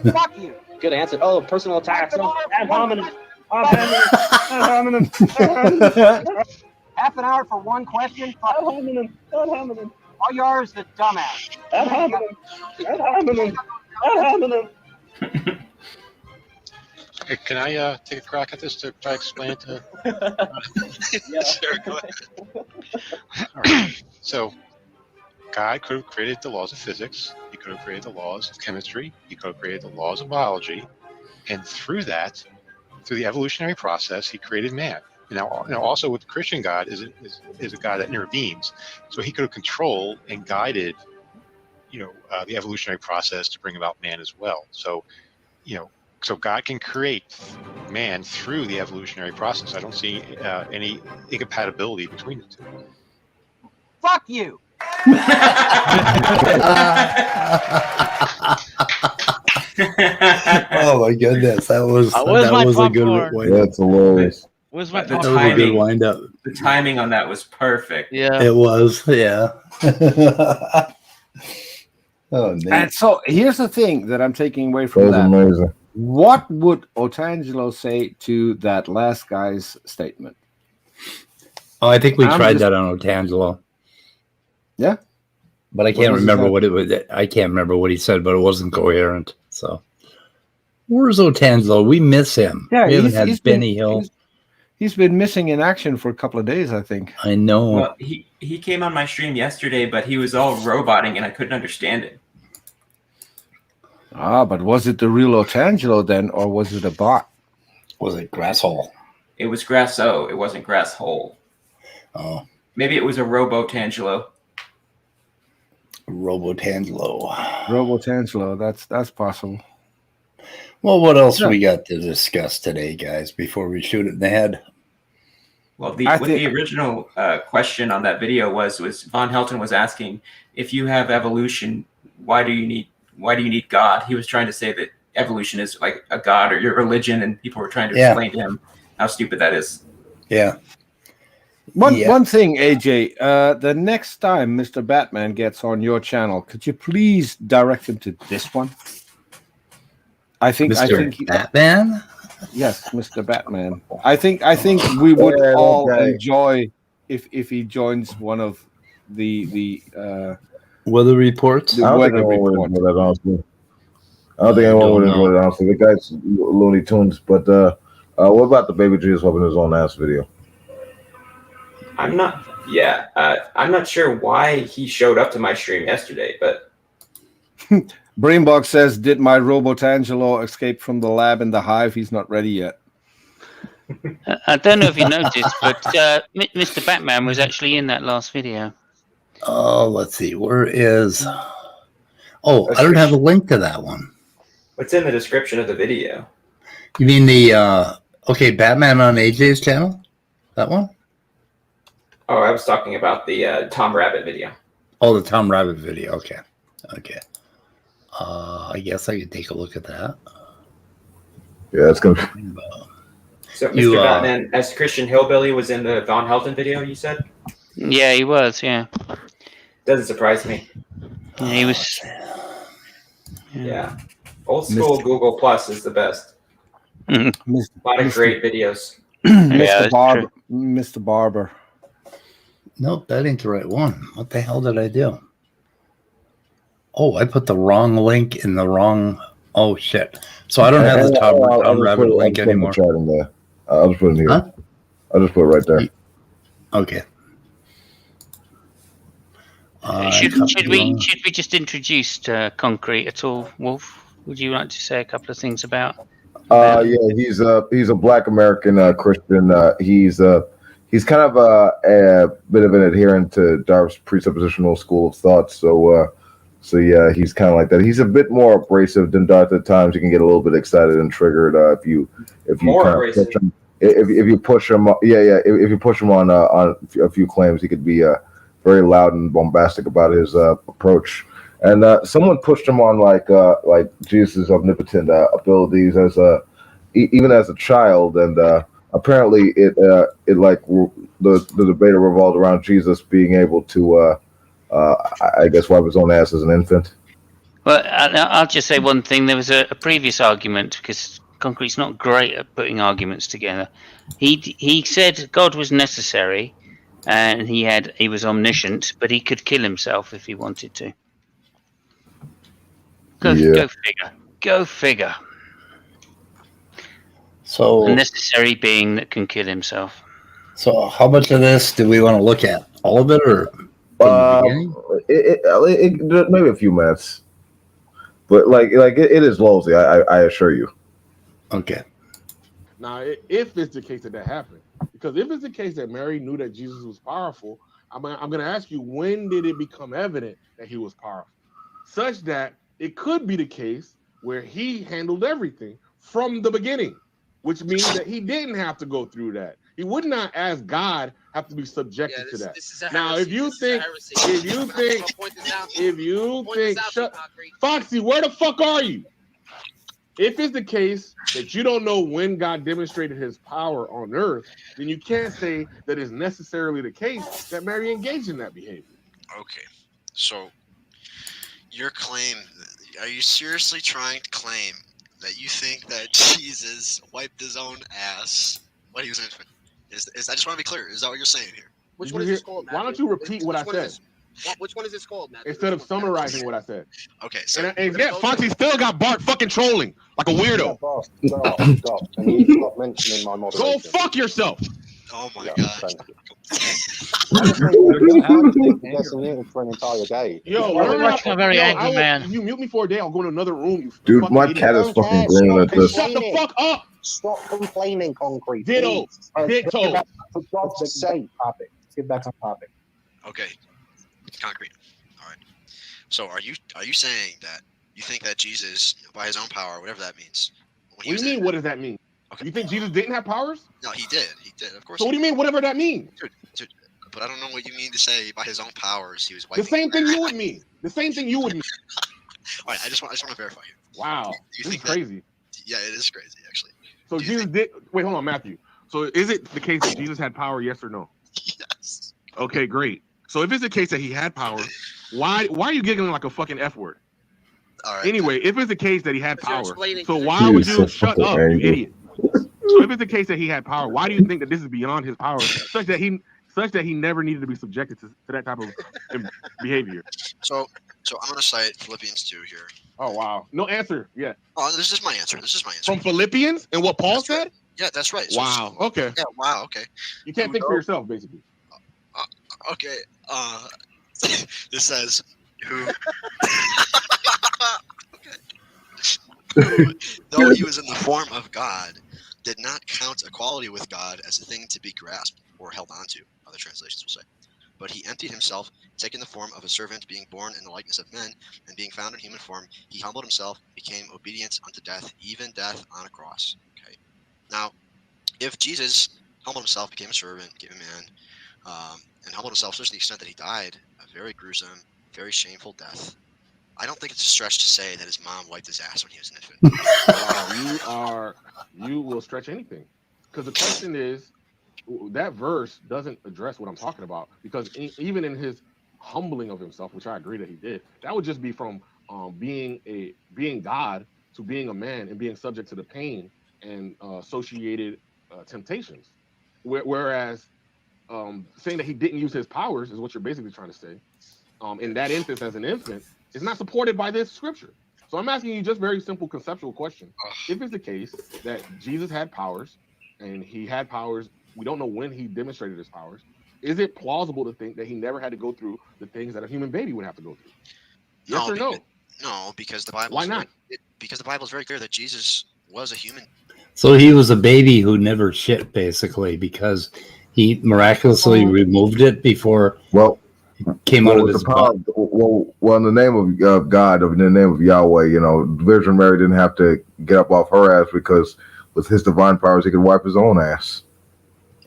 Fuck you. Good answer. Oh, personal attacks. Ad hominem. Half an hour for one question. Fuck. Ad hominem. Ad hominem. All you are is the dumbass. Ad hominem. Ad hominem. Ad hominem. Hey, can I take a crack at this to try to explain it to? Yeah. Sure, go ahead. All right. So, God could have created the laws of physics. He could have created the laws of chemistry. He could have created the laws of biology, and through that, through the evolutionary process, he created man. Now also with the Christian God is a God that intervenes, so he could have controlled and guided, the evolutionary process to bring about man as well. So, so God can create man through the evolutionary process. I don't see any incompatibility between the two. Fuck you. Oh my goodness, that was a good wind up. That's hilarious. Where's my The That was a good wind up. The timing on that was perfect. Yeah. It was, yeah. Oh, Nate. And so here's the thing that I'm taking away from That was that. amazing. What would Otangelo say to that last guy's statement? Oh, I think we I'm tried just- that on Otangelo. Yeah. But I What can't was remember that? what it was. I can't remember what he said, but it wasn't coherent. So, where's Otangelo? We miss him. Yeah, we haven't he's had been- Benny Hill. He's been missing in action for a couple of days, I think. I know. Well, he came on my stream yesterday, but he was all roboting, and I couldn't understand it. Ah, but was it the real Otangelo then, or was it a bot? Was it Grasshole? It was Grasso. It wasn't Grasshole. Oh. Maybe it was a Robotangelo. Robotangelo. That's possible. Well, what else we got to discuss today, guys, before we shoot it in the head? Well, the original question on that video was Von Helton was asking, if you have evolution, why do you need God? He was trying to say that evolution is like a god or your religion, and people were trying to explain to him how stupid that is. Yeah. One thing, AJ, the next time Mr. Batman gets on your channel, could you please direct him to this one? I think Batman? Yes, Mr. Batman. I think we would all enjoy if he joins one of the weather reports. I don't think anyone would enjoy that, honestly. The guy's Looney Tunes. But what about the baby Jesus whooping his own ass video? I'm not sure why he showed up to my stream yesterday, but Brainbox says, did my Robotangelo escape from the lab in the hive? He's not ready yet. I don't know if you noticed, but Mr. Batman was actually in that last video. Oh, let's see. Where is... Oh, I don't have a link to that one. It's in the description of the video. You mean the... okay, Batman on AJ's channel? That one? Oh, I was talking about the Tom Rabbitt video. Oh, the Tom Rabbitt video. Okay. I guess I could take a look at that. Yeah, it's gonna be... So Mr. Batman as Christian Hillbilly was in the Von Helton video, you said? Yeah, he was, yeah. Doesn't surprise me. Yeah, he was... Yeah. Old school Google Plus is the best. A lot of great videos. Mr. Barber. Nope, that ain't the right one. What the hell did I do? Oh, I put the wrong link in the wrong... Oh, shit. So I don't have the Tom Rabbitt link anymore. I'll just put it in here. Huh? I'll just put it right there. Okay. Should we just introduce Concrete at all, Wolf? Would you like to say a couple of things about? Yeah, he's a Black American Christian. He's kind of a bit of an adherent to Darwin's presuppositional school of thought. So yeah, he's kind of like that. He's a bit more abrasive than Darth at times. You can get a little bit excited and triggered if you kind of push him. If you push him, if you push him on a few claims, he could be very loud and bombastic about his approach. And someone pushed him on like Jesus' omnipotent abilities even as a child, and apparently it like the debate revolved around Jesus being able to I guess wipe his own ass as an infant. Well, I'll just say one thing. There was a previous argument, because Concrete's not great at putting arguments together. He said God was necessary, and he was omniscient, but he could kill himself if he wanted to. Go figure. Go figure. So a necessary being that can kill himself. So how much of this do we want to look at? All of it, or maybe a few minutes, but it is lousy. I assure you. Okay. Now, if it's the case that happened, because if it's the case that Mary knew that Jesus was powerful, I'm going to ask you, when did it become evident that he was powerful, such that it could be the case where he handled everything from the beginning, which means that he didn't have to go through that. He would not, as God, have to be subjected to that. Now, if you think, Foxy, where the fuck are you? If it's the case that you don't know when God demonstrated his power on earth, then you can't say that it's necessarily the case that Mary engaged in that behavior. Okay, so your claim, are you seriously trying to claim that you think that Jesus wiped his own ass when he was an infant? I just want to be clear. Is that what you're saying here? Why don't you repeat what I said? Which one is this called, Matt? Instead of summarizing what I said. Okay, so and yet Fonzie still got Bart fucking trolling like a weirdo. Stop. Can you stop mentioning my moderation? Go fuck yourself. Oh my god. Thank you. You're guessing muted for an entire day. Yo, We're watching a very angry man. If you mute me for a day, I'll go to another room. You Dude, fucking my idiot. cat is fucking grinning at this. Shut the fuck up. Stop complaining, Concrete. Ditto. Ditto. For God's sake. Topic. Let's get back on topic. Okay. Concrete. All right. So are you saying that you think that Jesus, by his own power, whatever that means? What do you mean? What does that mean? Okay. You think Jesus didn't have powers? No, he did. He did, of course. So what do you mean, whatever that means? Dude, but I don't know what you mean to say by his own powers. He was The wiping. same thing you would mean. The same thing you would mean. All right, I just want to verify here. Wow, Do you this think is crazy. Yeah, it is crazy, actually. So Jesus did. Wait, hold on, Matthew. So is it the case that Jesus had power? Yes or no? Yes. Okay, great. So if it's the case that he had power, why are you giggling like a fucking F word? All right. Anyway, if it's the case that he had Because you're power, explaining- so why would you so shut fucking up, you angry. idiot? So if it's the case that he had power, why do you think that this is beyond his power, such that he never needed to be subjected to that type of behavior? So I'm gonna cite Philippians 2 here. Oh wow, no answer yet. Oh, this is my answer. From Philippians and what Paul said. Yeah, that's right. So- Wow. Okay. Yeah. Wow. Okay. You can't think for yourself, basically. Okay. This says who. Though he was in the form of God, did not count equality with God as a thing to be grasped or held onto, other translations will say. But he emptied himself, taking the form of a servant, being born in the likeness of men, and being found in human form, he humbled himself, became obedient unto death, even death on a cross. Okay. Now, if Jesus humbled himself, became a servant, became a man, and humbled himself to the extent that he died a very gruesome, very shameful death, I don't think it's a stretch to say that his mom wiped his ass when he was an infant. You will stretch anything, because the question is, that verse doesn't address what I'm talking about, because even in his humbling of himself, which I agree that he did, that would just be from being God to being a man and being subject to the pain and associated temptations. Whereas saying that he didn't use his powers is what you're basically trying to say. In that instance, as an infant, is not supported by this scripture. So I'm asking you just very simple conceptual question. If it's the case that Jesus had powers, and he had powers, we don't know when he demonstrated his powers, is it plausible to think that he never had to go through the things that a human baby would have to go through? Yes or no? No, because the Bible. Why not? Because the Bible is very clear that Jesus was a human. So he was a baby who never shit, basically, because he miraculously removed it before came out of his butt. Well, in the name of God, in the name of Yahweh, Virgin Mary didn't have to get up off her ass, because with his divine powers, he could wipe his own ass.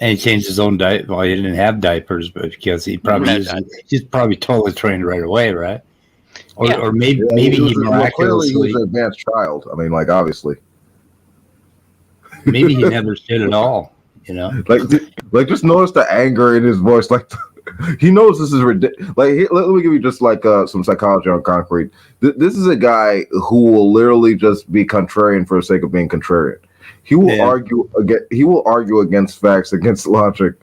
And he changed his own diet. Well, he didn't have diapers, but because he's probably totally trained right away, right? Or maybe he miraculously. Clearly, he was an advanced child. I mean, adobviously. Maybe he never shit at all. Like just notice the anger in his voice. Like he knows this is ridiculous. Let me give you just some psychology on concrete. This is a guy who will literally just be contrarian for the sake of being contrarian. He will argue against facts, against logic,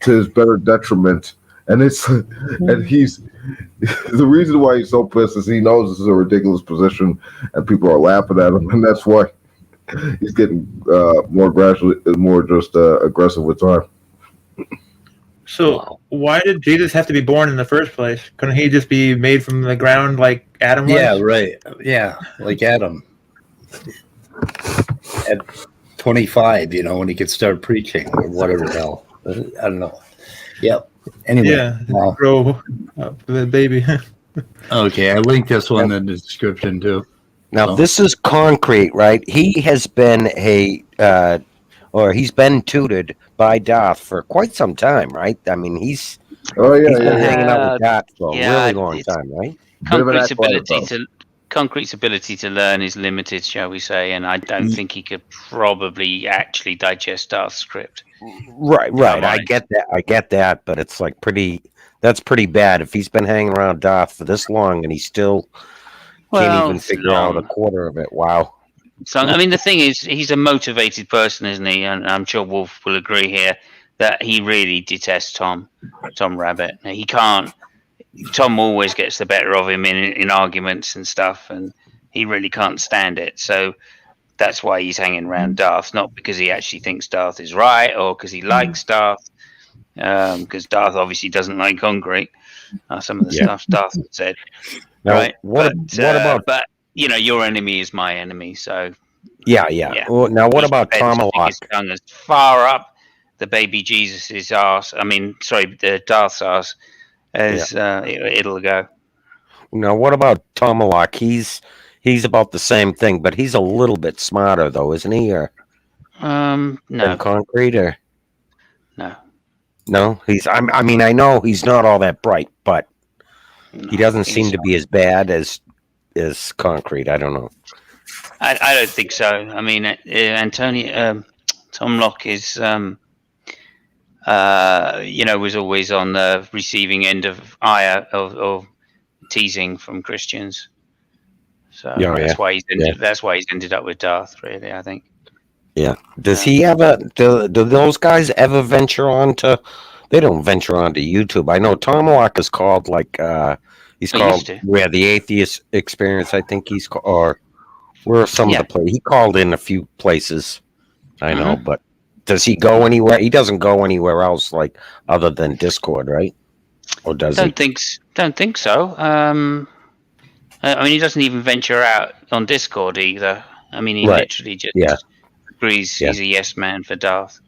to his better detriment. And and he's the reason why he's so pissed is he knows this is a ridiculous position, and people are laughing at him, and that's why he's getting more aggressive with time. So why did Jesus have to be born in the first place? Couldn't he just be made from the ground like Adam was? Yeah, right. Yeah, like Adam. At 25, when he could start preaching or whatever the hell. I don't know. Yep. Anyway. Yeah, grow up the baby. Okay, I linked this one in the description too. Now, this is concrete, right? He has been he's been tutored by Darth for quite some time, right? I mean, he's been hanging out with Darth for a really long time, right? Concrete's ability to learn is limited, shall we say, and I don't think he could probably actually digest Darth's script. Right. I get that, but it's that's pretty bad. If he's been hanging around Darth for this long and he still can't even figure out a quarter of it. Wow. So, I mean, the thing is, he's a motivated person, isn't he? And I'm sure Wolf will agree here that he really detests Tom Rabbitt. He can't. Tom always gets the better of him in arguments and stuff, and he really can't stand it. So that's why he's hanging around Darth, not because he actually thinks Darth is right or because he likes Darth, because Darth obviously doesn't like concrete. Some of the stuff Darth said, Now, right? what about? But your enemy is my enemy, so Yeah. Well, now, what about Tomalak? his tongue as far up the baby Jesus's ass. I mean, sorry, the Darth's ass as it'll go. Now, what about Tomalak? He's about the same thing, but he's a little bit smarter, though, isn't he? Or no, than concrete, or no. He's. I mean, I know he's not all that bright, but he doesn't seem to be as bad as concrete. I don't know. I don't think so. I mean, Tom Locke is, was always on the receiving end of ire of teasing from Christians. So that's why he's ended up with Darth. Really, I think. Yeah. Does he ever? Do those guys ever venture on to? They don't venture onto YouTube. I know Tomalak is called he's called where the Atheist Experience. I think he's called, or where are some of the places he called in a few places. I know, but does he go anywhere? He doesn't go anywhere else other than Discord, right? Or does he? Don't think so. I mean, he doesn't even venture out on Discord either. I mean, he literally just agrees he's a yes man for Darth.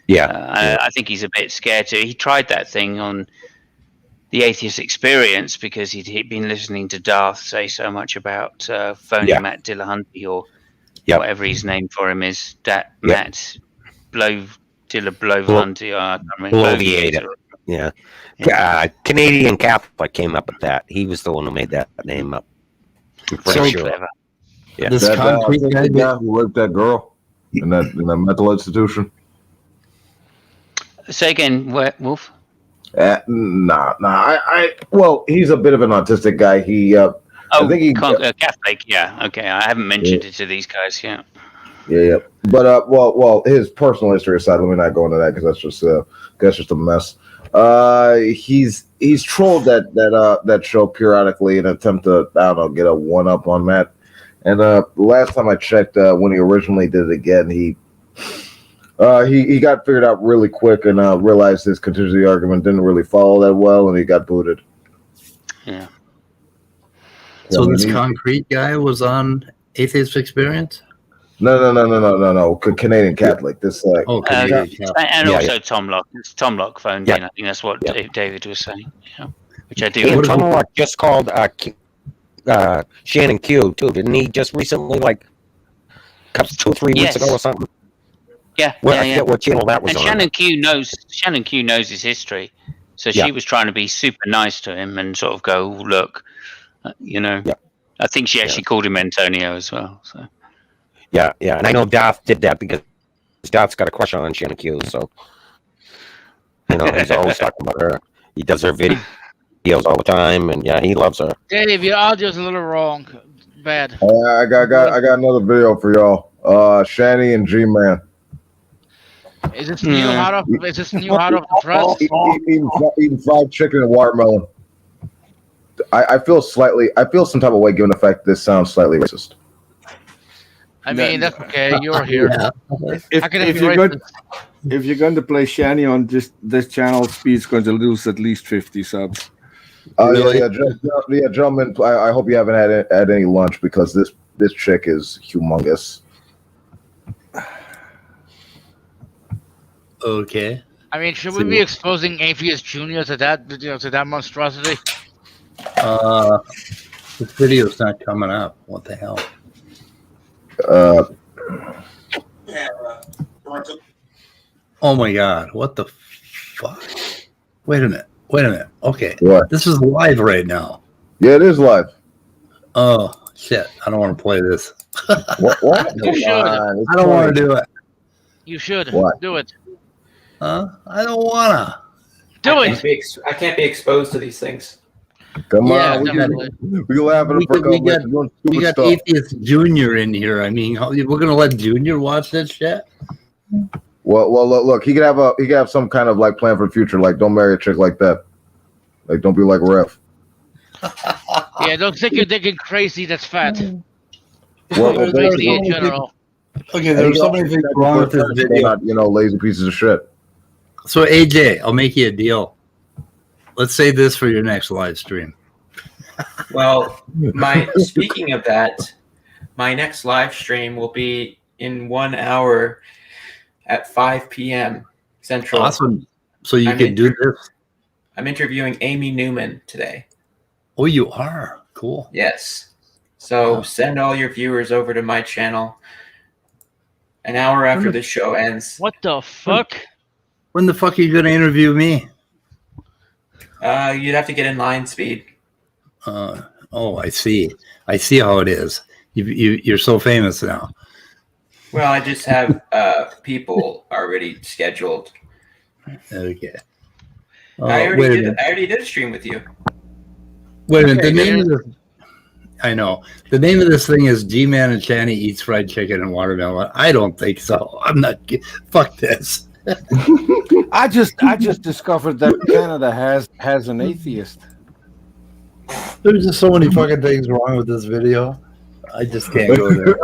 I think he's a bit scared too. He tried that thing on the Atheist Experience because he'd been listening to Darth say so much about phony Matt Dillahunty or whatever his name for him is. That Matt Dillahunty. Bloviator. Yeah. Canadian Catholic came up with that. He was the one who made that name up. So clever. Yeah. This concrete guy who raped that girl in that mental institution. Say again, Wolf. Nah. Well, he's a bit of an autistic guy. I think he Catholic. Yeah. Okay. I haven't mentioned it to these guys yet. Yeah. But well, his personal history aside, let me not go into that because that's just a mess. He's trolled that show periodically in an attempt to get a one up on Matt. And the last time I checked, when he originally did it again, he got figured out really quick and realized his contingency argument didn't really follow that well, and he got booted. Yeah. So this concrete guy was on Atheist Experience? No. Canadian Catholic. This Canadian Catholic. And also Tom Locke. It's Tom Locke phoned in. I think that's what David was saying. Yeah. Which I do. Yeah, Tom Locke just called Shannon Q too, didn't he? Just recently, 2 or 3 weeks ago or something. Yeah. I forget what channel that was and on. Shannon Q knows his history, so she was trying to be super nice to him and sort of go, look, I think she actually called him Antonio as well. So. Yeah, and I know Darth did that because Darth's got a crush on Shannon Q, so he's always talking about her. He does her videos all the time, and he loves her. Dave, your audio's a little wrong. Bad. I got another video for y'all. Shanny and G-Man. Is this new hot off the press? Eating fried chicken and watermelon. I feel some type of way given the fact that this sounds slightly racist. I mean, that's okay. You're here. If you're going to play Shani on this channel, Speed's going to lose at least 50 subs. Gentlemen. I hope you haven't had any lunch because this chick is humongous. Okay. I mean, should we be exposing Atheist Jr. to that monstrosity? This video's not coming up. What the hell? Oh my God! What the fuck? Wait a minute. Okay, what? This is live right now. Yeah, it is live. Oh shit! I don't want to play this. What? You should. I don't want to do it. You should do it. I don't wanna. Do it. I can't be exposed to these things. Come on, we laugh at We got Atheist Jr. in here. I mean, we're gonna let Junior watch that shit. Well, look, he could have some kind of plan for the future. Don't marry a chick like that. Don't be like Ref. Yeah, don't think you're thinking crazy. That's fat. Well, You're there's crazy so in many general. Okay, there's so many things wrong with this They're video. not, lazy pieces of shit. So AJ, I'll make you a deal. Let's say this for your next live stream. Well, speaking of that, my next live stream will be in 1 hour at 5 p.m. Central. Awesome. So you can do this. I'm interviewing Amy Newman today. Oh, you are? Cool. Yes. So send all your viewers over to my channel an hour after the show ends. What the fuck? When the fuck are you going to interview me? You'd have to get in line, Speed. Oh, I see. I see how it is. You're so famous now. Well, I just have people already scheduled. Okay. I already did a stream with you. Wait a minute. The name of this, I know. The name of this thing is G-Man and Channy Eats Fried Chicken and Watermelon. I don't think so. I'm not. Fuck this. I just discovered that Canada has an atheist. There's just so many fucking things wrong with this video. I just can't go there.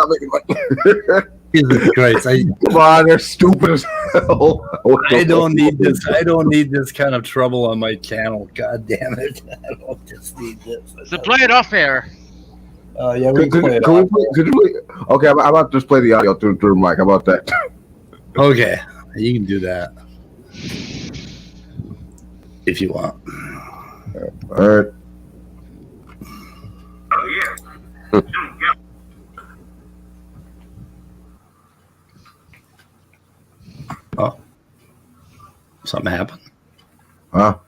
Jesus Christ! Come on, they're stupid as hell. I don't need this. I don't need this kind of trouble on my channel. God damn it! I don't just need this. So play it off air. Yeah, we can play it off. Okay, I'm about to just play the audio through the mic. How about that? Okay, you can do that if you want. All right. Oh, something happened. Huh?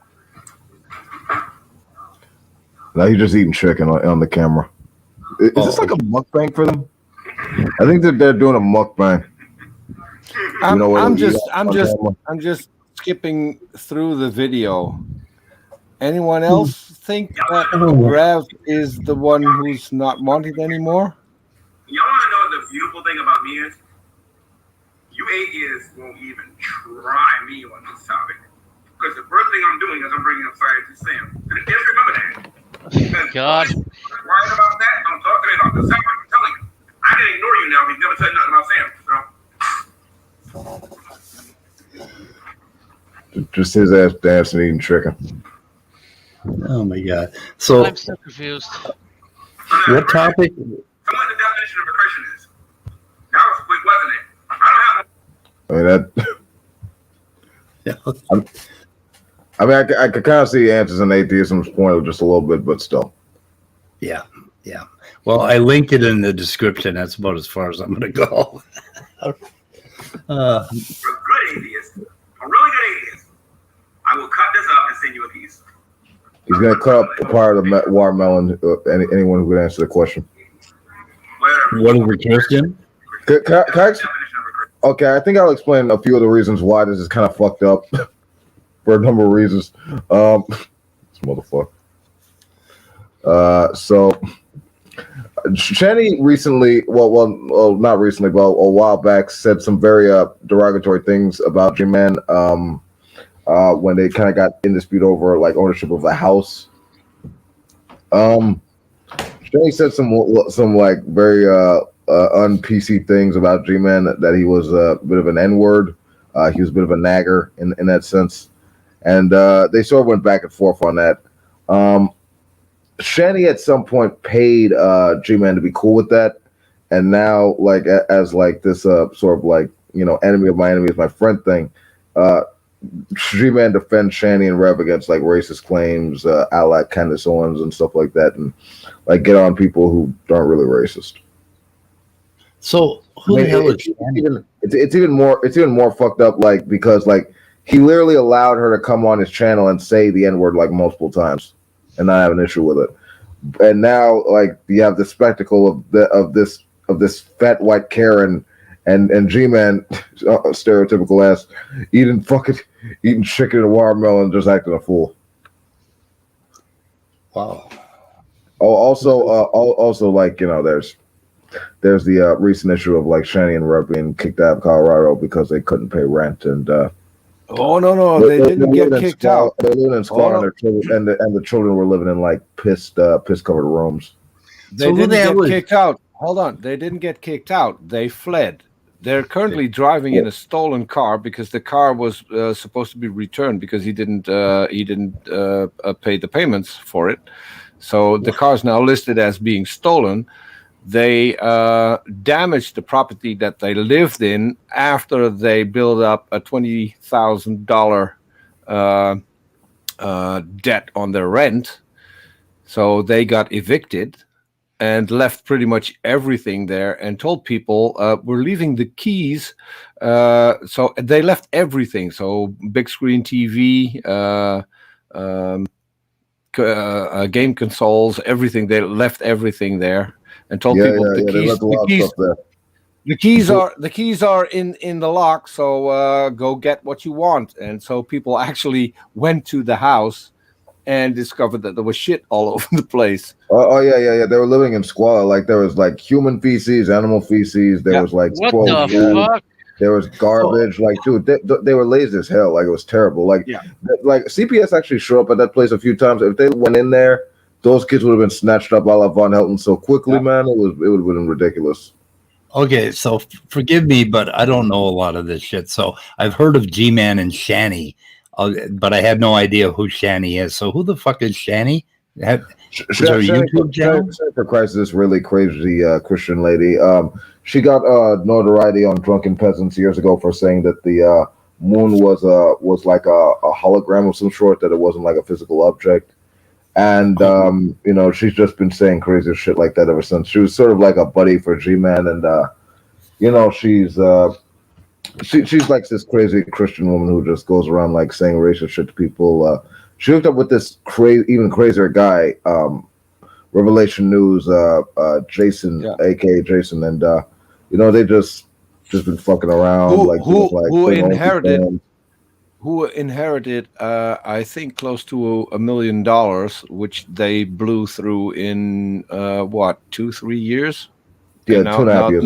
Now you're just eating chicken on the camera. Is this like a mukbang for them? I think that they're doing a mukbang. I'm just skipping through the video. Anyone else think that Rev is the one who's not wanted anymore? Y'all want to know the beautiful thing about me is? You atheists won't even try me on this topic. Because the first thing I'm doing is I'm bringing up Scientist Sam. And just remember that. God. Right about that, don't talk to me about this. I'm telling you. I can ignore you now. We've never said nothing about Sam. Just his ass dancing, eating chicken. Oh my God! So I'm so confused. what topic? Tell me what the definition of a Christian is. That was quick, wasn't it? I don't have I could kind of see answers in atheism's point just a little bit, but still. Yeah. Well, I linked it in the description. That's about as far as I'm going to go. You're a good atheist. A really good atheist. I will cut this up and send you a piece. He's going to cut up a part of the watermelon. Anyone who could answer the question. What is a Christian? Okay, I think I'll explain a few of the reasons why this is kind of fucked up for a number of reasons. This motherfucker. So Channy recently, well, not recently, but a while back, said some very derogatory things about G-Man when they kind of got in dispute over like ownership of a house. Channy said some like very un-PC things about G-Man, that he was a bit of an N-word. He was a bit of a nagger in that sense. And they sort of went back and forth on that. Channy at some point paid G-Man to be cool with that. And now, like, as like this sort of like, enemy of my enemy is my friend thing, G-Man defends Channy and Rev against like racist claims, a la Candace Owens and stuff like that, and like get on people who aren't really racist. So who the hell is Channy? It's even more fucked up, like, because like he literally allowed her to come on his channel and say the N-word like multiple times and not have an issue with it. And now like you have the spectacle of this fat white Karen and G-Man, stereotypical ass, eating chicken and watermelon, just acting a fool. Wow. Oh, also like, there's the recent issue of like Channy and Rev being kicked out of Colorado because they couldn't pay rent, and no, they didn't get kicked out. They lived in squalor, and the children were living in like piss covered rooms. They didn't get kicked out. Hold on, they didn't get kicked out. They fled. They're currently driving in a stolen car because the car was supposed to be returned because he didn't pay the payments for it. So the car is now listed as being stolen. They damaged the property that they lived in after they built up a $20,000 debt on their rent. So they got evicted and left pretty much everything there and told people, we're leaving the keys. So they left everything. So big screen TV, game consoles, everything. They left everything there and told people the keys are in the lock. So go get what you want. And so people actually went to the house and discovered that there was shit all over the place. Oh yeah. They were living in squalor. Like there was like human feces, animal feces. There was like what the fuck? There was garbage. Like, dude, they were lazy as hell. Like it was terrible. Like CPS actually showed up at that place a few times. If they went in there, those kids would have been snatched up a la Von Helton so quickly, man. It would have been ridiculous. Okay, so forgive me, but I don't know a lot of this shit. So I've heard of G-Man and Shani, but I had no idea who Shani is. So who the fuck is Shani? Is there a YouTube channel? Shani for Christ, this really crazy Christian lady. She got notoriety on Drunken Peasants years ago for saying that the moon was like a hologram of some sort, that it wasn't like a physical object. And you know, she's just been saying crazy shit like that ever since. She was sort of like a buddy for G-Man, and you know, she's like this crazy Christian woman who just goes around like saying racist shit to people. She hooked up with this even crazier guy, Revelation News, Jason, aka Jason, and you know, they just been fucking around. Who inherited I think close to $1 million, which they blew through in 2-3 years? Yeah, 2.5 years.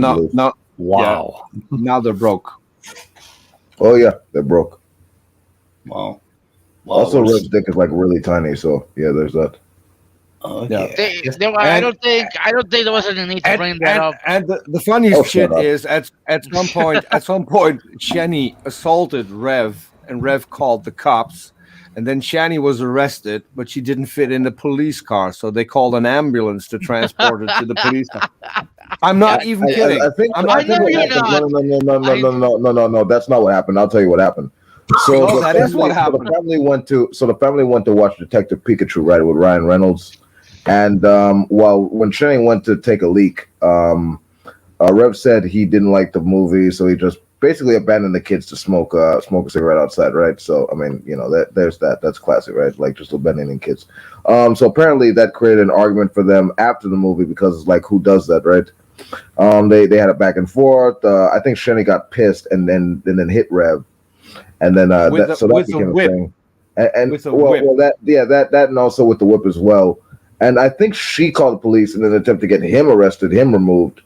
Wow. Yeah, now they're broke. Oh yeah, they're broke. Wow. Also, Red's dick is like really tiny, so yeah, there's that. Okay. I don't think there was any need to bring that up. And the funniest shit is at some point, Shani assaulted Rev, and Rev called the cops, and then Shani was arrested, but she didn't fit in the police car, so they called an ambulance to transport her to the police car. I'm not even kidding. No, that's not what happened. I'll tell you what happened. So that is what happened. The family went to watch Detective Pikachu, right, with Ryan Reynolds. And when Shane went to take a leak, Rev said he didn't like the movie, so he just basically abandoned the kids to smoke a cigarette outside, right? So I mean, you know, there's that. That's classic, right? Like just abandoning kids. So apparently that created an argument for them after the movie, because it's like, who does that, right? They had a back and forth. I think Shani got pissed and then hit Rev, and then that became a thing. And also with the whip as well. And I think she called the police in an attempt to get him arrested, him removed.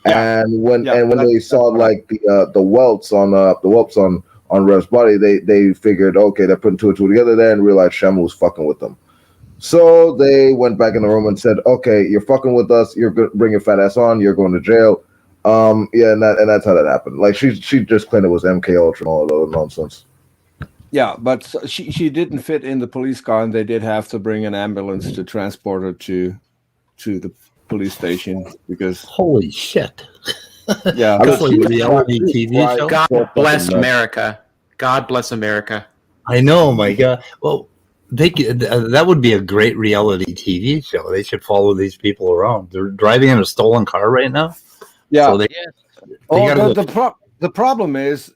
Yeah. And when they saw like the welts on Rev's body, they figured, okay, they're putting two and two together there, and realized Shamu was fucking with them. So they went back in the room and said, okay, you're fucking with us. You're going to bring your fat ass on. You're going to jail. And that's how that happened. Like she just claimed it was MK Ultra and all of those nonsense. Yeah, but she didn't fit in the police car, and they did have to bring an ambulance to transport her to the police station because holy shit. Yeah, that's like a reality TV show. God bless America. God bless America. I know, my God. Well, that would be a great reality TV show. They should follow these people around. They're driving in a stolen car right now. Yeah. So the problem is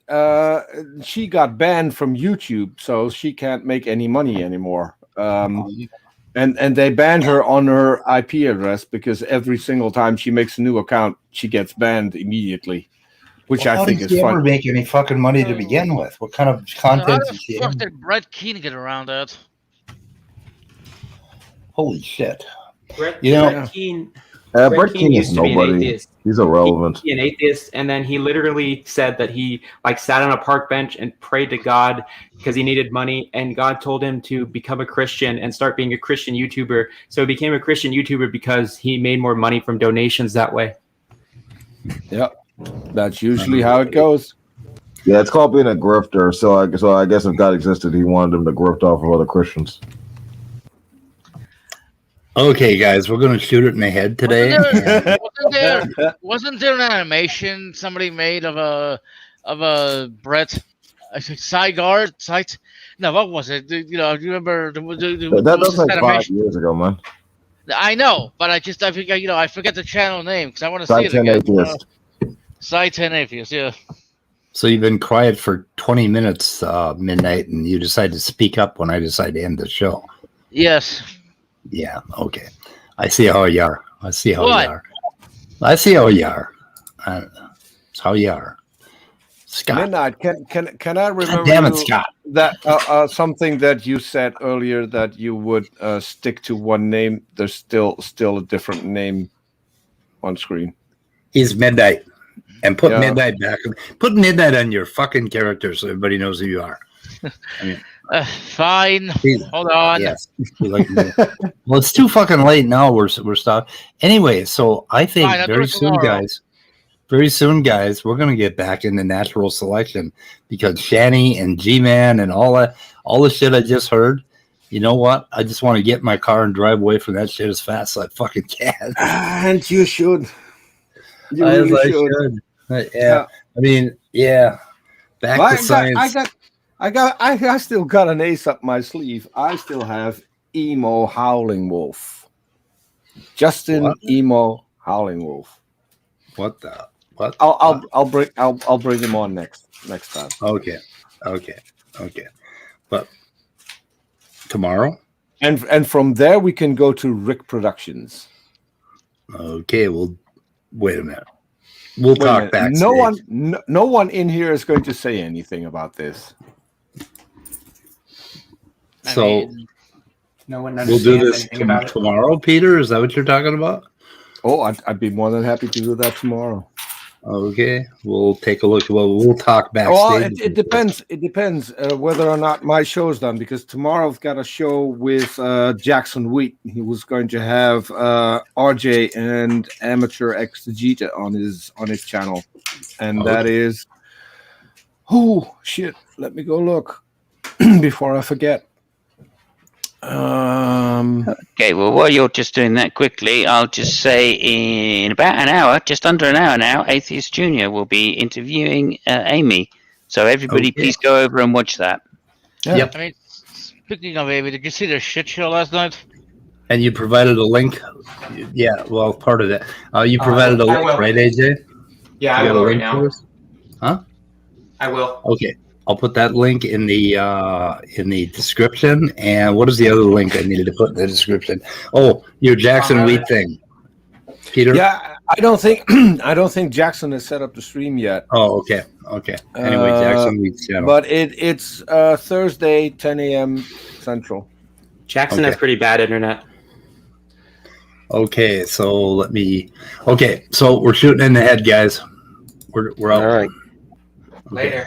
she got banned from YouTube, so she can't make any money anymore. And they banned her on her IP address because every single time she makes a new account, she gets banned immediately, which I think is fun. How did she ever make any fucking money to begin with? What kind of content is she in? How the fuck did Brett Keane get around that? Holy shit. Brett Keane. Brett King is nobody. He's irrelevant. An atheist, and then he literally said that he like sat on a park bench and prayed to God because he needed money, and God told him to become a Christian and start being a Christian YouTuber. So he became a Christian YouTuber because he made more money from donations that way. Yep, that's usually how it goes. Yeah, it's called being a grifter. So I guess if God existed, he wanted him to grift off of other Christians. Okay, guys, we're going to shoot it in the head today. Wasn't there an animation somebody made of a Brett Side? No, what was it? You know, do you remember? That was like 5 years ago, man. I know, but I think I forget the channel name because I want to see it again. Atheist. Side 10 Atheist, yeah. So you've been quiet for 20 minutes, Midnight, and you decide to speak up when I decide to end the show. Yes. Yeah, okay. I see how you are. I see how What? you are. I see how you are. That's how you are. Scott. Midnight, can I remember damn it, Scott. that something that you said earlier that you would stick to one name? There's still a different name on screen. He's Midnight. And put Midnight back. Put Midnight on your fucking character so everybody knows who you are. I mean, fine. Hold on. Yes. Well, it's too fucking late now. We're stopped. Anyway, so I think Fine, very soon, guys, we're gonna get back into natural selection because Shani and G-Man and all the shit I just heard. You know what? I just want to get in my car and drive away from that shit as fast as I fucking can. And you should. You As really I should. Yeah. I mean, yeah. Back to science. I still got an ace up my sleeve. I still have Emo Howling Wolf. Justin What? Emo Howling Wolf. What the what? I'll bring him on next time. Okay. But tomorrow? And from there we can go to Rick Productions. Okay, well, wait a minute. We'll Wait a talk minute. backstage. No one in here is going to say anything about this. So no one we'll do this tomorrow, Peter? Is that what you're talking about? Oh, I'd be more than happy to do that tomorrow. Okay, we'll take a look. Well, we'll talk backstage. Well, it depends. It depends whether or not my show's done, because tomorrow I've got a show with Jackson Wheat. He was going to have RJ and Amateur Exegeta on his channel, and that is shit. Let me go look before I forget. Okay, well, while you're just doing that quickly, I'll just say in about an hour, just under an hour now, Atheist Jr. will be interviewing Amy. So everybody, please go over and watch that. Yeah. Yep. I mean, speaking of Amy, did you see their shit show last night? And you provided a link. Yeah, well, part of it. You provided a link, right, AJ? Yeah, I You got will a right link now. for us? Huh? I will. Okay. I'll put that link in the description. And what is the other link I needed to put in the description? Oh, your Jackson Wheat thing, Peter. Yeah, I don't think Jackson has set up the stream yet. Oh, okay. Anyway, Jackson Wheat's channel. But it's Thursday, 10 a.m. Central. Jackson has pretty bad internet. Okay, so so we're shooting in the head, guys. We're out. All right. Later.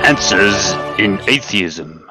Answers in Atheism.